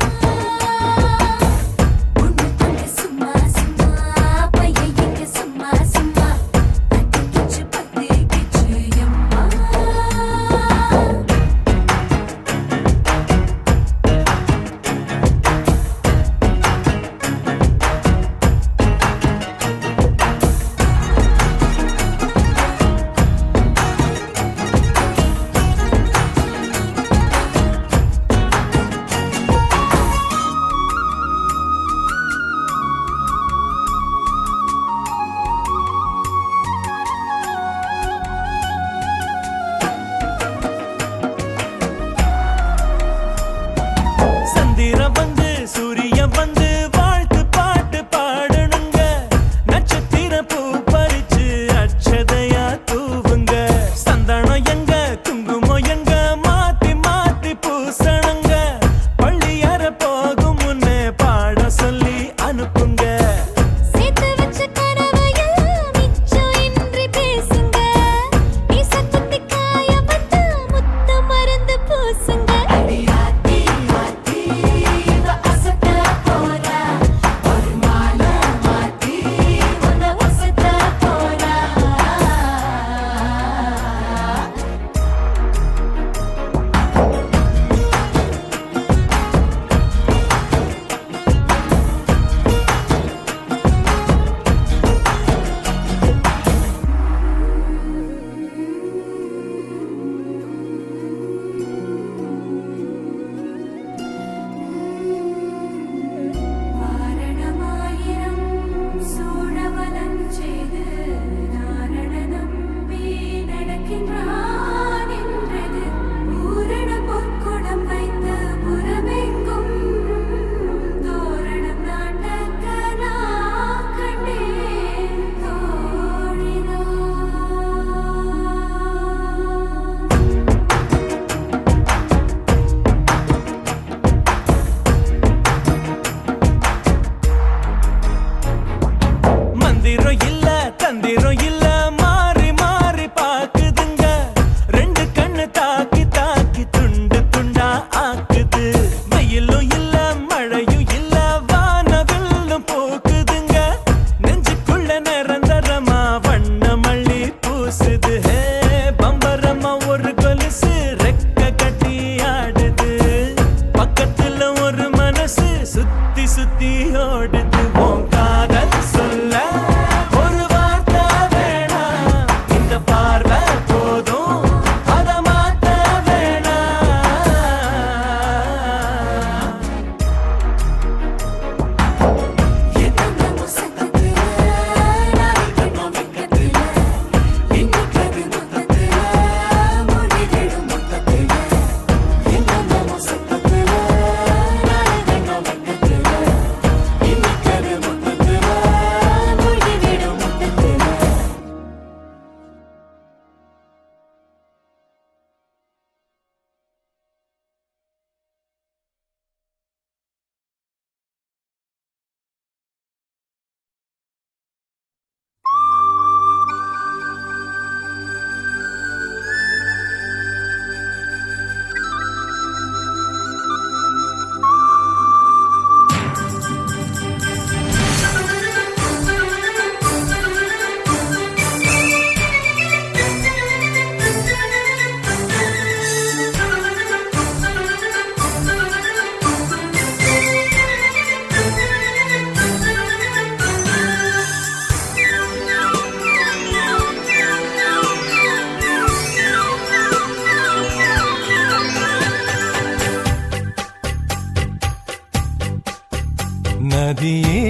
நதியே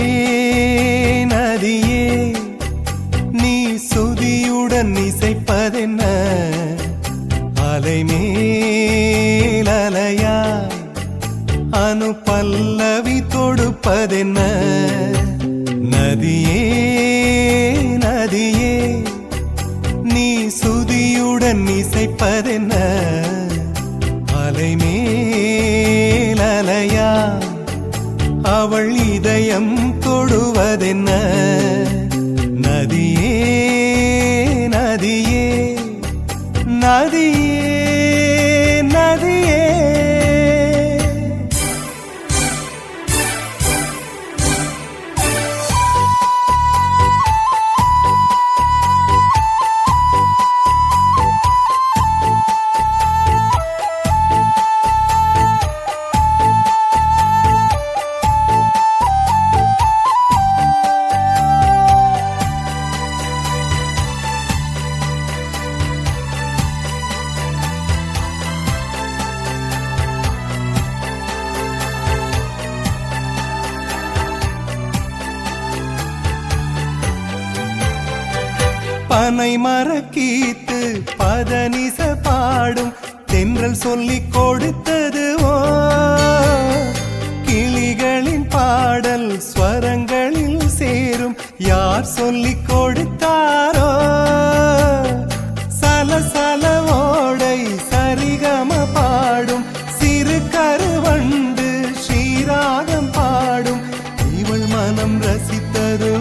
நதியே நீ சுதியுடன் இசைப்பதென்ன அலைமேல் அலையாய் அனு பல்லவி தொடுப்பதென்ன நதியே நதியே நீ சுதியுடன் இசைப்பதென்ன அலைமேல் அலையாய் அவள் இதயம் தொடுவதென்ன நதியே நதியே நதியே நதியே பனை மரக்கீத்து பதனிச பாடும் தென்றல் சொல்லிக் கொடுத்தது ஓ கிளிகளின் பாடல் ஸ்வரங்களில் சேரும் யார் சொல்லிக் கொடுத்தாரோ சலசல ஓடை சரிகம பாடும் சிறு கருவண்டு ஸ்ரீராகம் பாடும் இவள் மனம் ரசித்ததோ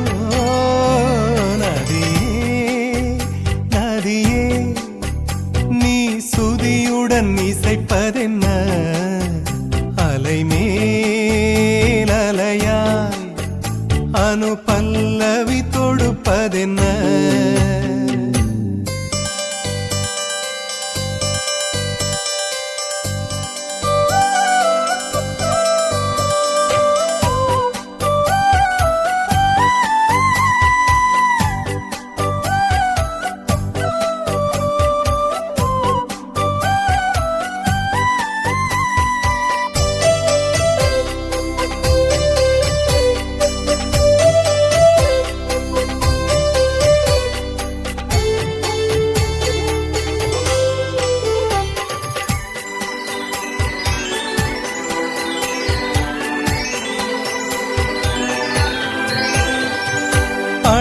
நீ சுதியுடன் இசைப்பதென்ன அலைமேல் அலையாய் அனு பல்லவி தொடுப்பதென்ன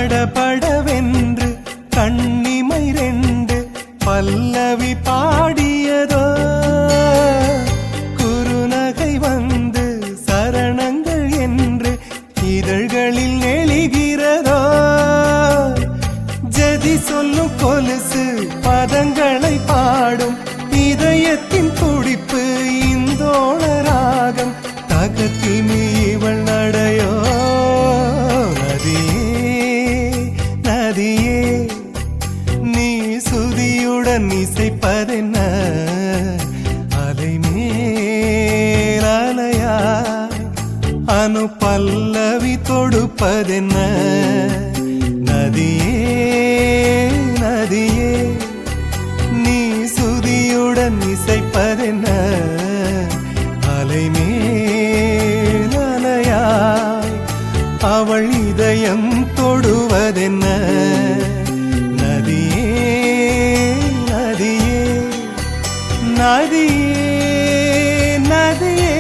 படபடவென்று கண்ணிமை ரெண்டு பல்லவி பாடியதோ குறுநகை வந்து சரணங்கள் என்று இதழ்களில் நெளிகிறதோ ஜதி சொல்லும் கொலுசு பதங்களை பாடும் இதயத்தின் துடிப்பு இந்தோள ராகம் தகத்திமி இவள் நடையோ நதியே நீ சுதியுடன் இசைப்பதென்ன அலைமேல் அலையாய் அனு பல்லவி தொடுப்பதென்ன நதியே நதியே நீ சுதியுடன் இசைப்பதென்ன அலைமேல் அலையாய் அவள் இதயம் தொடுவதென்ன நதியே நதியே நதியே நதியே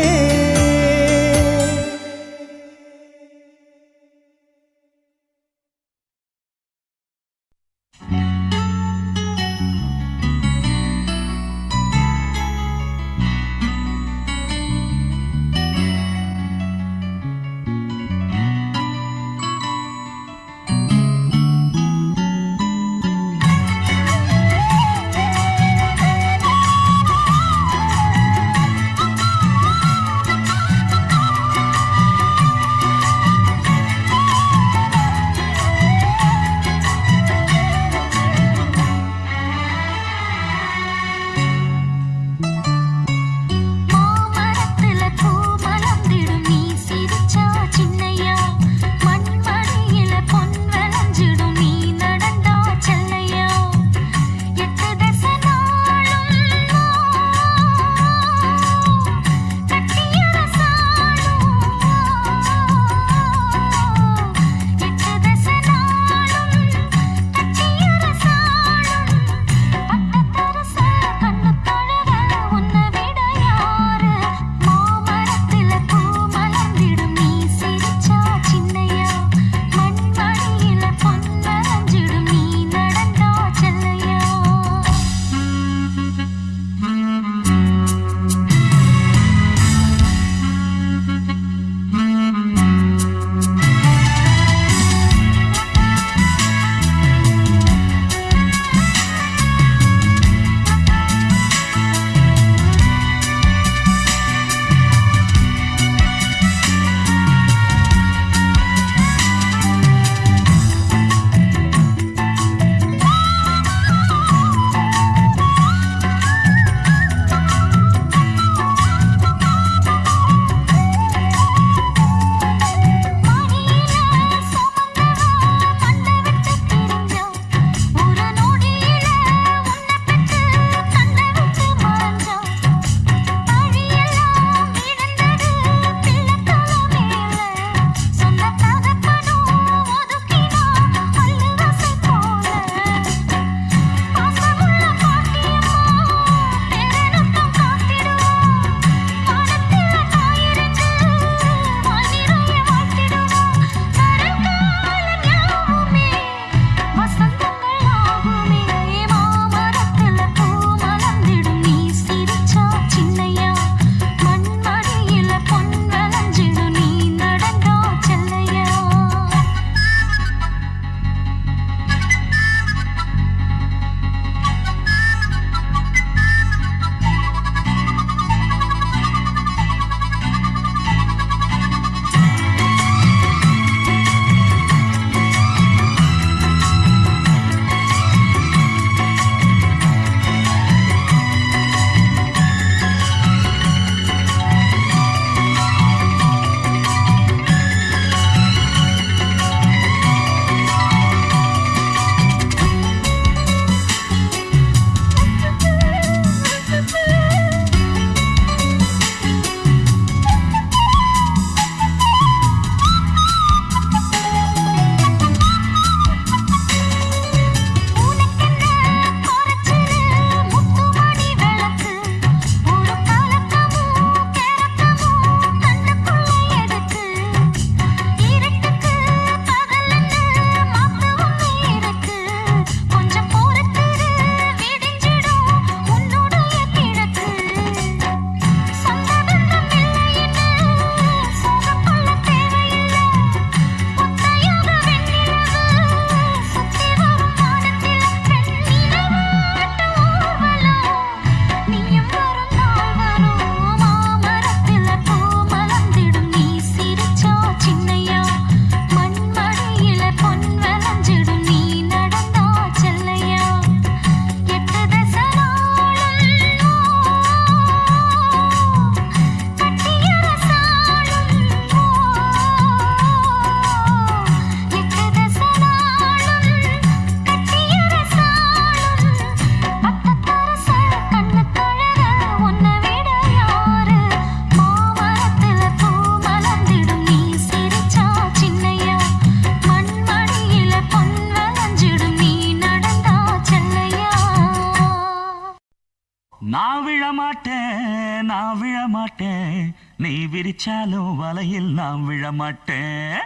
மாட்டேன் நான் விழ மாட்டேன் நீ விரிச்சாலும் வலையில் நான் விழ மாட்டேன்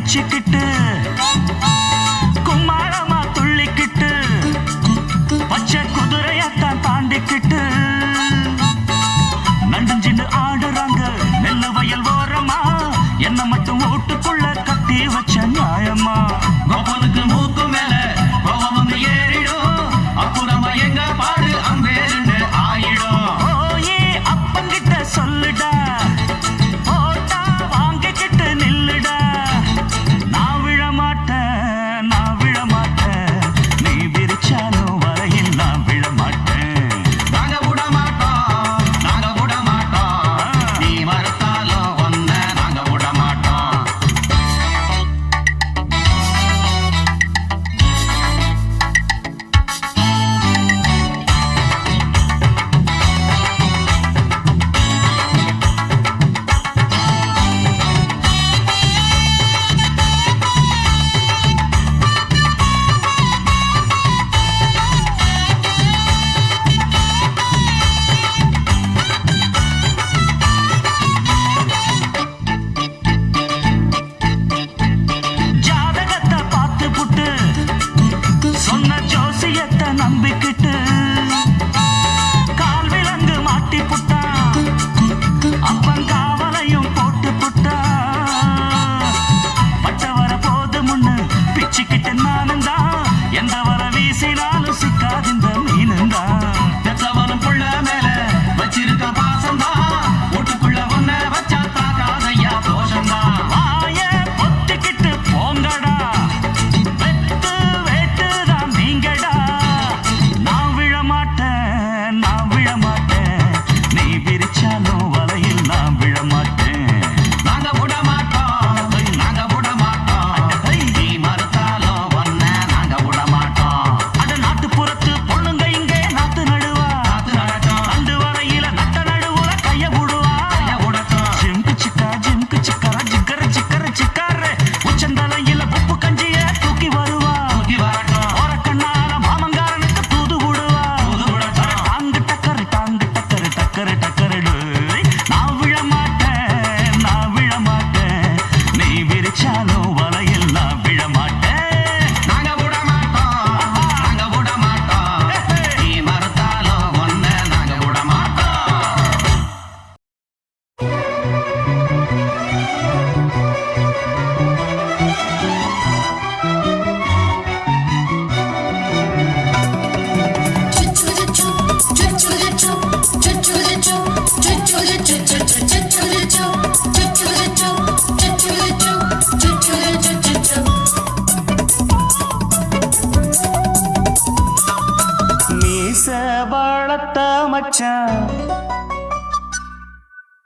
வச்சுக்கிட்டு கும்மாளமா துள்ளிக்கிட்டு பச்சை குதிரையத்தான் தாண்டிக்கிட்டு நண்டுஞ்சின்னு ஆடுறாங்க நெல்லு வயல் ஓரமா என்ன மட்டும் ஓட்டுக்குள்ள கட்டி வச்ச நியாயமா கோபனுக்கு மூக்கு மேல கோபம் வந்து ஏறிடும் அப்புறமா எங்க பாடு அம்பேருன்னு ஆயிடும் ஓயே அப்பங்கிட்ட சொல்லுடா நம்பிக்கிட்டு கால் விலங்கு மாட்டி புட்டா அப்பன் காவலையும் போட்டு புட்டா பட்ட வர போது முன்னு பிச்சுக்கிட்டு நானும் தான் எந்த வர வீசினாலும் சிக்காதிந்த மீனும் தான் பெற்றவனும் புள்ள மேல வச்சிருக்க பாசம் தான் வீட்டுக்குள்ள ஒன்ன வச்சா தாக்காதையா தோஷம் தான் வாய பொத்திக்கிட்டு போங்கடா வெட்டு வேட்டு தான் நீங்கடா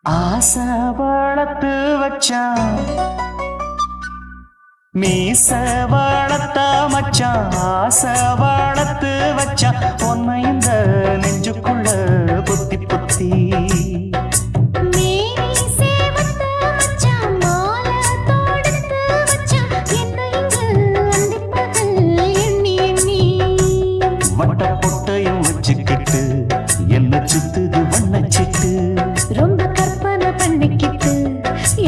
ஆசை வளர்த்து வச்சான் மீச வளர்த்த மச்சான் ஆசை வளர்த்து வச்சான் உன்னை இந்த நெஞ்சுக்குள்ள புத்தி புத்தி மேனி சேவத்த மச்சான் மாலை தொடுத்து வச்சான் என்னை இங்கு அந்திப்பகல் எண்ணி எண்ணி வட்ட பொட்டையும் வச்சுக்கிட்டு என்ன சுத்துது வண்ணச்சிட்டு ரொம்ப கற்பனை பண்ணிக்கிட்டு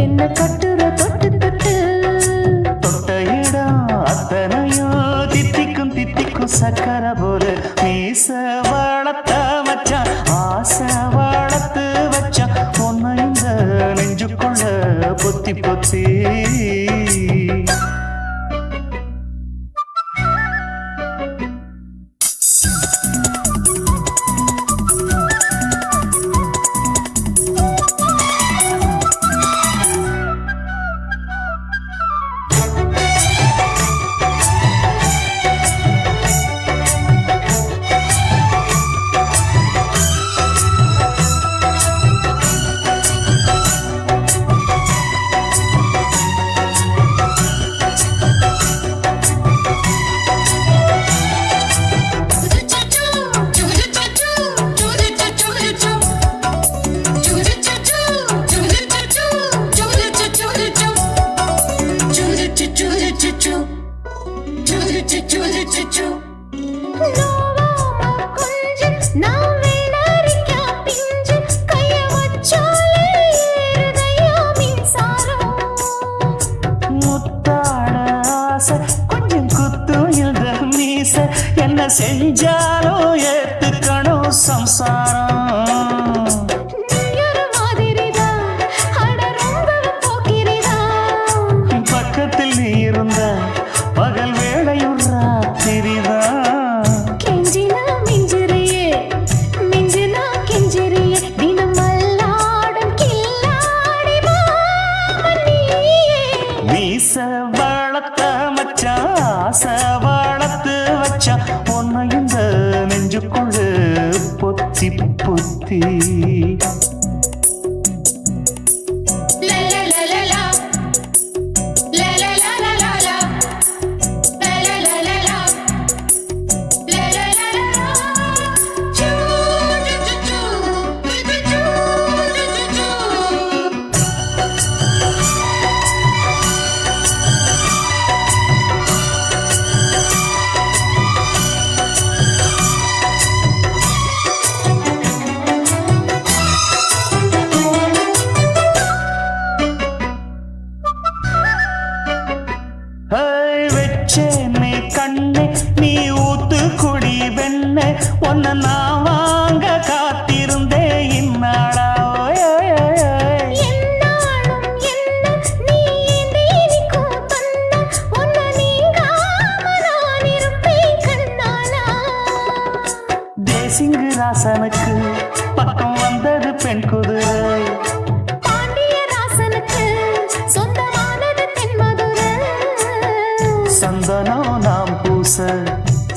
என்ன கட்டுற தொட்டு தொட்டு தொட்ட இடம் அத்தனையோ தித்திக்கும் தித்திக்கும் சக்கர போல மீச வளர்த்த மச்சான் ஆசை வளர்த்து வச்சான் உன்னை இந்த நெஞ்சுக்குள்ள பொத்தி பொத்தி கொஞ்சம் குத்தும் இந்த மீச என்ன செஞ்சாலும் ஏத்துக்கணும் சம்சாரம் பக்கத்தில் நீ இருந்த பகல் வேளையும் ராத்திரிதான் மீச வளர்த்த மச்சான் ஆசை வளர்த்து வச்சான் உன்னை இந்த நெஞ்சுக்குள்ள பொத்தி பொத்தி வெச்சேனே கண்ணே நீ ஊத்து குடி வெண்ணே உன்னை நான் வாங்க காத்திருந்தே இந்நாளா தேசிங்கு ராசனுக்கு பக்கம் வந்தது பெண் குதிரை சந்தனம் நாம் பூச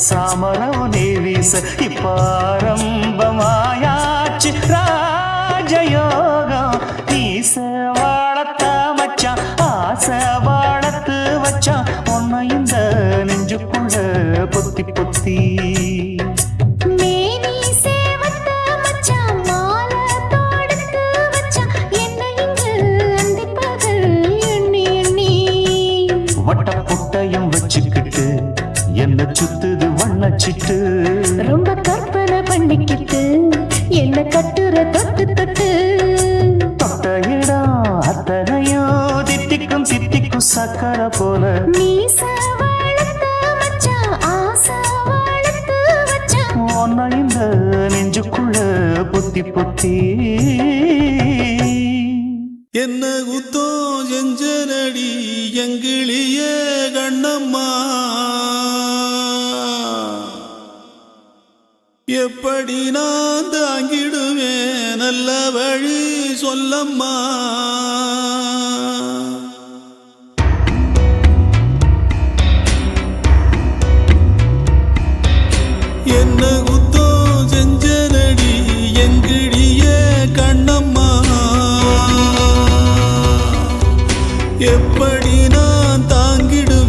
சாமரம் நீ வீச இப்பாரம்பமாயாச்சு ராஜயோகம் நீச வளர்த்த மச்சான் ஆசை வளர்த்து வச்சான் உன்னை இந்த நெஞ்சுக்குள்ள பொத்தி பொத்தி வட்ட பொட்டையும் வச்சுக்கிட்டு என்ன சுத்துது வண்ணச்சிட்டு ரொம்ப கற்பனை பண்ணிக்கிட்டு என்ன கட்டுற தொட்டு தொட்டு தொட்ட இடம் அத்தனையோ தித்திக்கும் தித்திக்கும் சக்கர போல மீச வளர்த்த மச்சான் ஆசை வளர்த்து வச்சான் உன்னை இந்த நெஞ்சுக்குள்ள பொத்தி பொத்தி என்ன குத்தோ செஞ்சனடி எங்கிளிய கண்ணம்மா எப்படி நான் தாங்கிடுவேன் நல்ல வழி சொல்லம்மா என்ன குத்தோ செஞ்சனடி எங்கிளிய கண்ணம்மா எப்படி நான் தாங்கிடுவேன்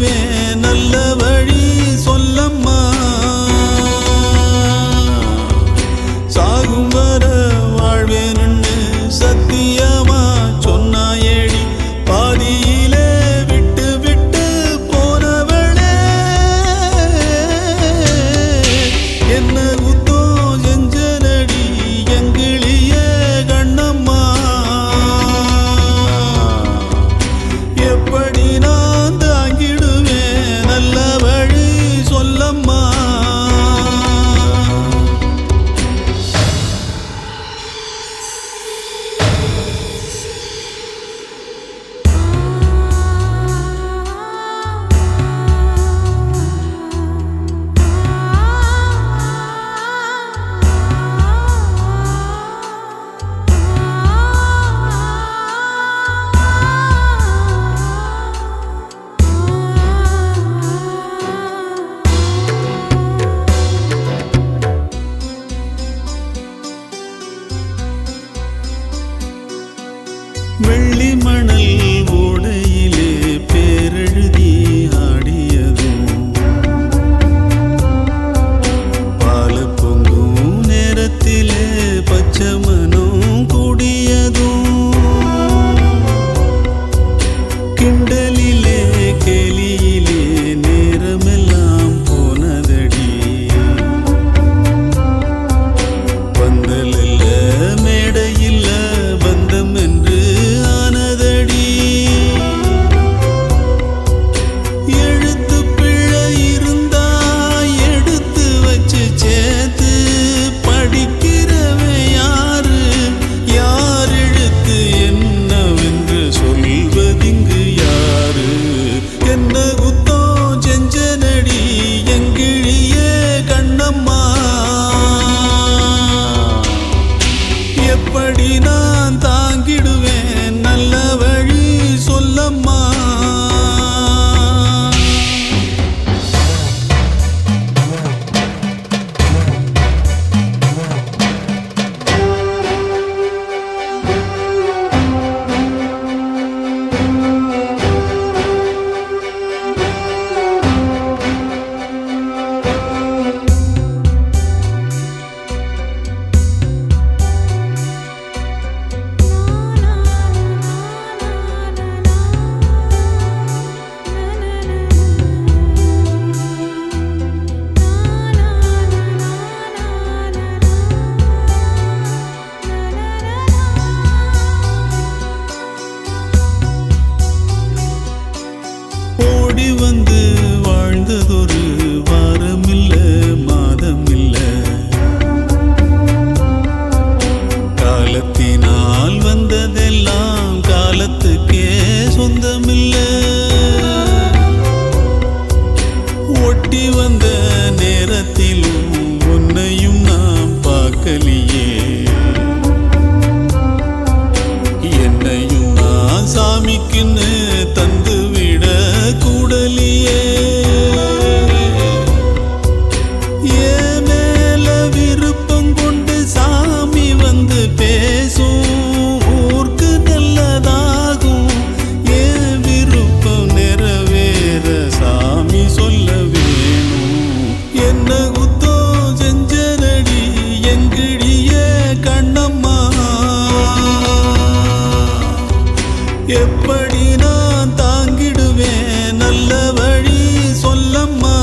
எப்படி நான் தாங்கிடுவேன் நல்ல வழி சொல்லம்மா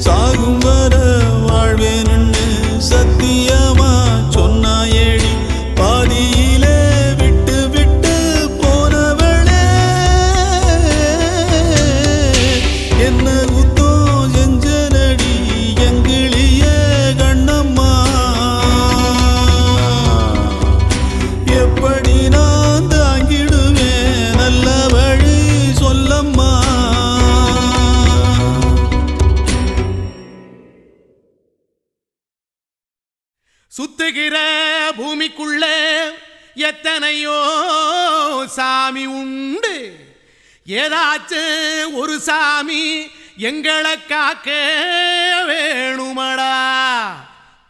சாகும் வர வாழ்வேன்னு சத்தியமா சொன்னாயேடி பாதியிலே விட்டு விட்டு போனவளே என்ன குத்தம் செஞ்சனடி எங்கிளிய கண்ணம்மா எப்படி நான் தாங்கிடுவேன் நல்ல வழி சொல்லம்மா சுத்துகிற பூமிக்குள்ள எத்தனையோ சாமி உண்டு ஏதாச்சும் ஒரு சாமி எங்களை காக்க வேணுமடா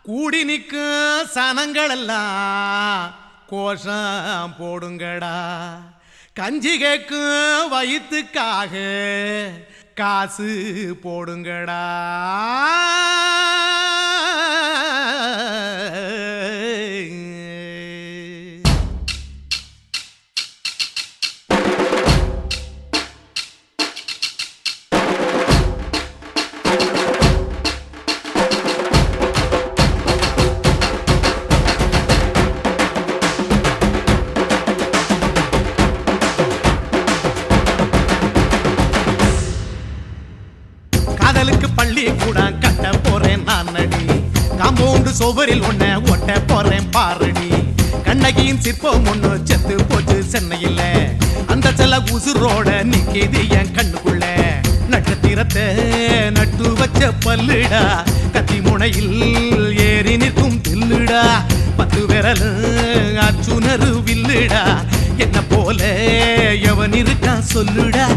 கூடி நிற்கும் சனங்களெல்லாம் கோஷம் போடுங்கடா கஞ்சி கேக்கும் வயிற்றுக்காக காசு போடுங்கடா காதலுக்கு பள்ளி கூட கட்ட போறேன் நான் நடி காம்பவுண்டு சுவரில் ஒன்ன ஒட்ட போறேன் பாரடி கண்ணகியின் சிற்பம் ஒண்ணு செத்து போச்சு சென்னையில அந்த செல்ல உசுரோட நிக்கிது என் கண்ணுக்குள்ள நட்சத்திரத்தை நட்டு வச்ச பல்லுடா கத்தி முனையில் ஏறி நிற்கும் தில்லுடா 10 விரல் அச்சுணரு வில்லுடா என்ன போல எவன் இருக்கா சொல்லுடா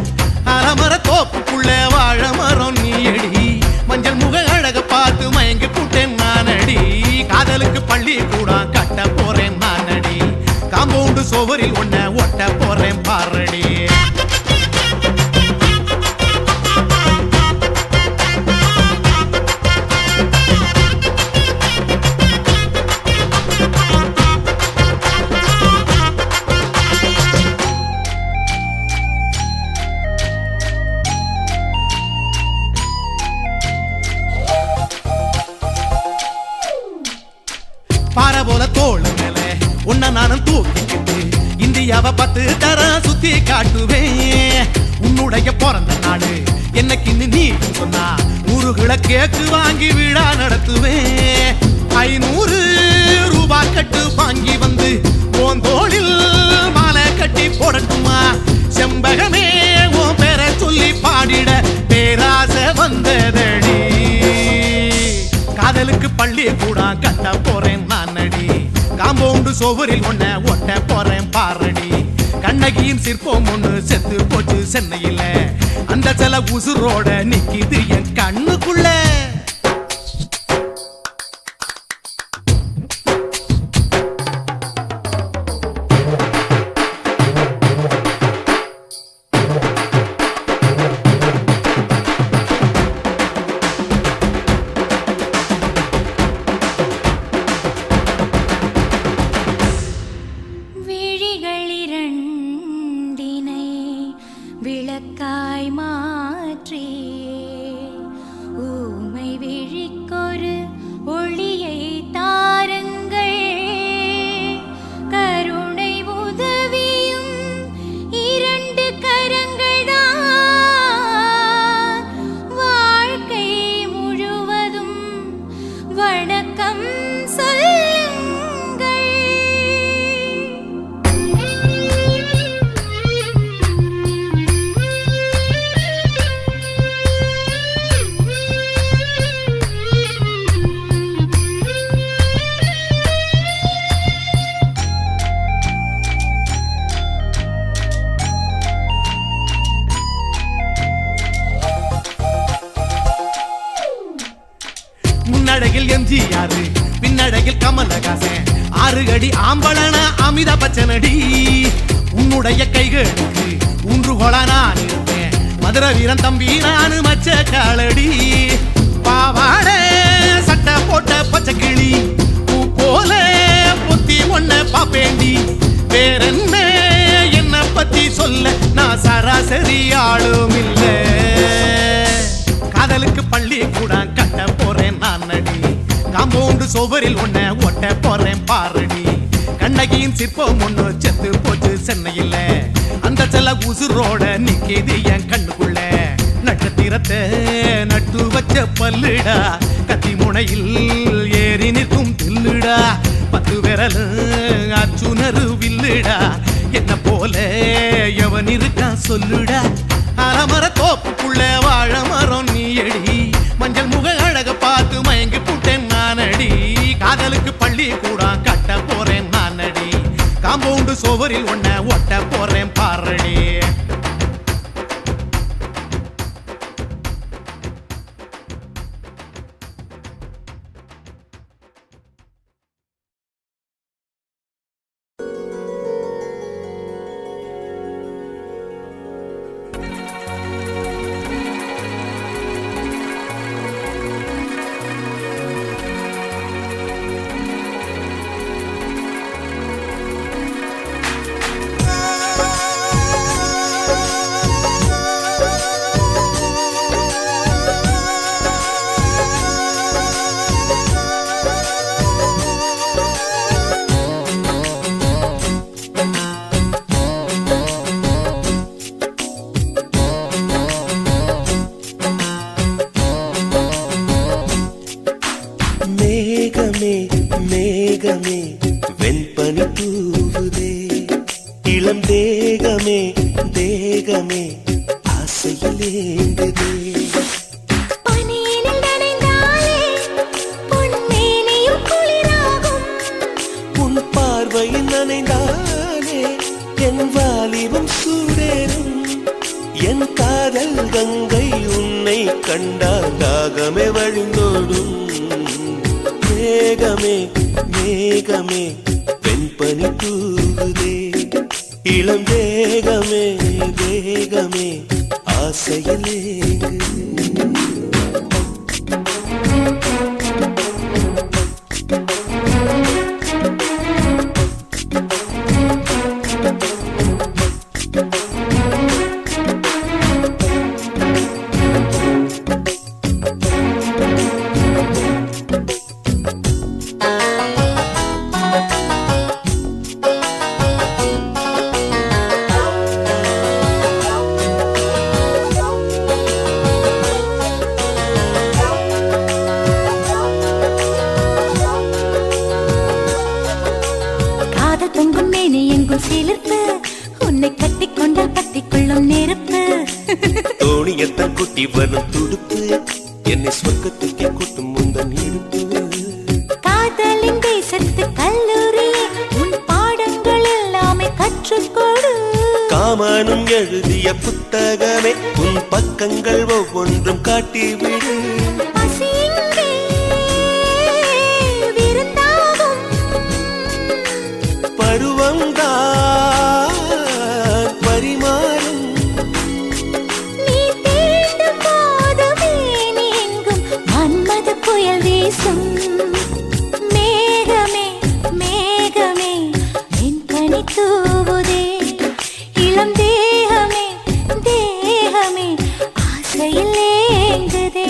அலமர தோப்புக்குள்ள வாழ மரம் நீயடி மஞ்சள் முக அழக பார்த்து மயங்கி புட்டேன் நானடி காதலுக்கு பள்ளி கூட கட்ட போறேன் நானடி காம்பவுண்டு சுவரில் ஒன்ன ஒட்ட போறேன் பாரடி பாறை போல தோளு மேல உன்ன நானும் தூக்கிக்கிட்டு இந்தியாவை 10 தரம் சுத்தி காட்டுவேன் உன்னுடைய பிறந்த நாடு என்னைக்குன்னு நீ சொன்னா 100 கேக்கு வாங்கி விழா நடத்துவேன் 500 ரூபாய் கட்டு வாங்கி வந்து உன் தோளில் மாலை கட்டி போடட்டுமா செம்பகமே உன் பேரை சொல்லி பாடிட பேராசை வந்ததடி காதலுக்கு பள்ளி கூட கட்ட போறேன் நானடி காம்பவுண்டு சுவரில் ஒன்ன ஒட்ட போறேன் பாரடி கண்ணகியின் சிற்பம் ஒண்ணு செத்து போச்சு சென்னையில அந்த சில உசுரோட நிக்கிது என் கண்ணுக்குள்ள விளக்காய் மாற்றி ஊமை விழிக்கொரு ஒளியை தாருங்கள் கருணை உதவியும் 2 கரங்கள்தான் வாழ்க்கை முழுவதும் வணக்கம் முன்னழகில் எம்ஜிஆர் பின்னழகில் கமலஹாசன் 6 அடி ஆம்பளன அமிதாப் பச்சனடி உன்னுடைய கைகளுக்கு ஊன்றுகோலா நான் இருப்பேன் மதுரை வீரன் தம்பி நானு மச்ச காலடி பாவாடை சட்டை போட்ட பச்சை கிளி பூ போல பொத்தி ஒன்ன பாப்பேண்டி ஆளும் இல்ல. காதலுக்கு பள்ளி கூட கட்ட போறேன் நான் அடி. காம்பவுண்டு சுவரில் ஒன்ன ஒட்ட போறேன் பாரடி. கண்ணகியின் சிற்பம் ஒண்ணு செத்து போச்சு சென்னையில். அந்த செல்ல உசுரோட நிக்கிது என் கண்ணுக்குள்ள. நட்சத்திரத்தை நட்டு வச்ச பல்லுடா, கத்தி முனையில் ஏறி நிற்கும் தில்லுடா. 10 விரல் அர்ஜுனரு வில்லுடா. என்ன போல எவன் இருக்கா சொல்லுடா. அலமர தோப்புக்குள்ள வாழ மரம் நீ அடி. மஞ்சள் முக அழக பார்த்து மயங்கி புட்டேன் நான் அடி. காதலுக்கு பள்ளி கூட கட்ட போறேன் நான் அடி. காம்பவுண்டு சுவரில் ஒன்ன ஒட்ட போறேன் பாரடி. மேகமே மேகமே வெண்பனி தூவுதே. இளம் தேகமே தேகமே ஆசையில் ஏங்குதே. பனியினில் நனைந்தாலே பொன்மேனியும் குளிராகும். உன் பார்வையில் நனைந்தாலே என் வாலிபம் சூடேறும். என் காதல் கங்கை உன்னை கண்டால் தாகமே வழிந்தோடும். மேகமே மேகமே வெண்பனி தூவுதே. இளம் தேகமே தேகமே ஆசையில் ஏங்குதே. பொங்கும் மேனி எங்கும் சிலிர்ப்பு. உன்னை கட்டிக்கொண்டால் பத்திக்கொள்ளும் நெருப்பு. தோணியத்தான் குட்டி வரும் துடுப்பு. என்னை சொர்க்கத்துக்கே கூட்டும் முந்தன் இடுப்பு. காதலின் தேசத்து கல்லூரியே உன் பாடங்கள் எல்லாமே கற்றுக்கொடு. காமனும் எழுதிய புத்தகமே உன் பக்கங்கள் ஒவ்வொன்றும் காட்டிவிடு. பசியின்றி விருந்தாகும் பருவம்தான் பரிமாறும். நீ தீண்டும் போதுமே நீ எங்கும் மன்மத புயல் வீசும். மேகமே மேகமே என் பனி தூவுதே. இளம் தேகமே தேகமே ஆசையில் ஏங்குதே.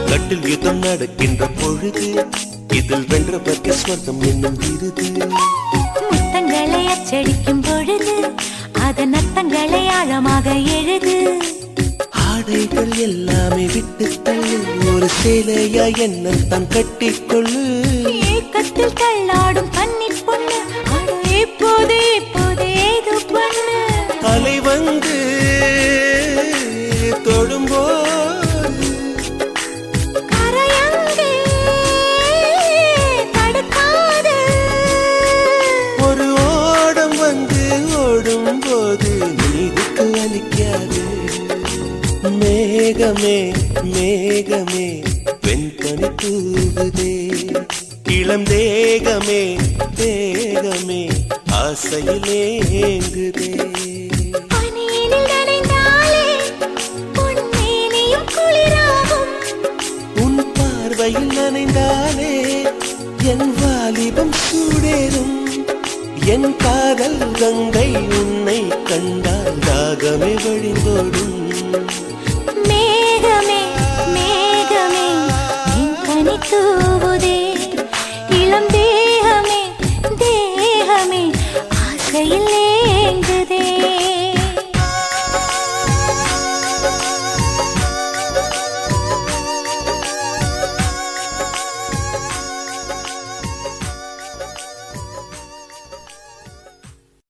கட்டில் யுத்தம் நடக்கின்ற பொழுது இதில் வென்றவர்க்கு ஸ்வர்க்கம் என்னும் விருது. முத்தங்களை அச்சடிக்கும் பொழுது அதன் அர்த்தங்களை ஆழமாக எழுது. ஆடைகள் எல்லாமே விட்டு தள்ளு. ஒரு சேலையா என்ன தான் கட்டிக்கொள்ளு. ஏக்கத்தில் தள்ளாடும் கன்னி பொண்ணு. அட இப்போது இப்போது ஏது பண்ணு. அலை வந்து தொடும்போது மேகமே மேகமே வெண்பனி தூவுதே இளம் தேகமே தேகமே ஆசையிலே ஏங்குதே பனியினில் நனைந்தாலே பொன்மேனியும் குளிராகும். உன் பார்வையில் நனைந்தாலே என் வாலிபம் சூடேறும் என் காதல் கங்கை உன்னை கண்டால் தாகமே வழிந்தோடும் மேகமே மேகமே என் கனி தூவுதே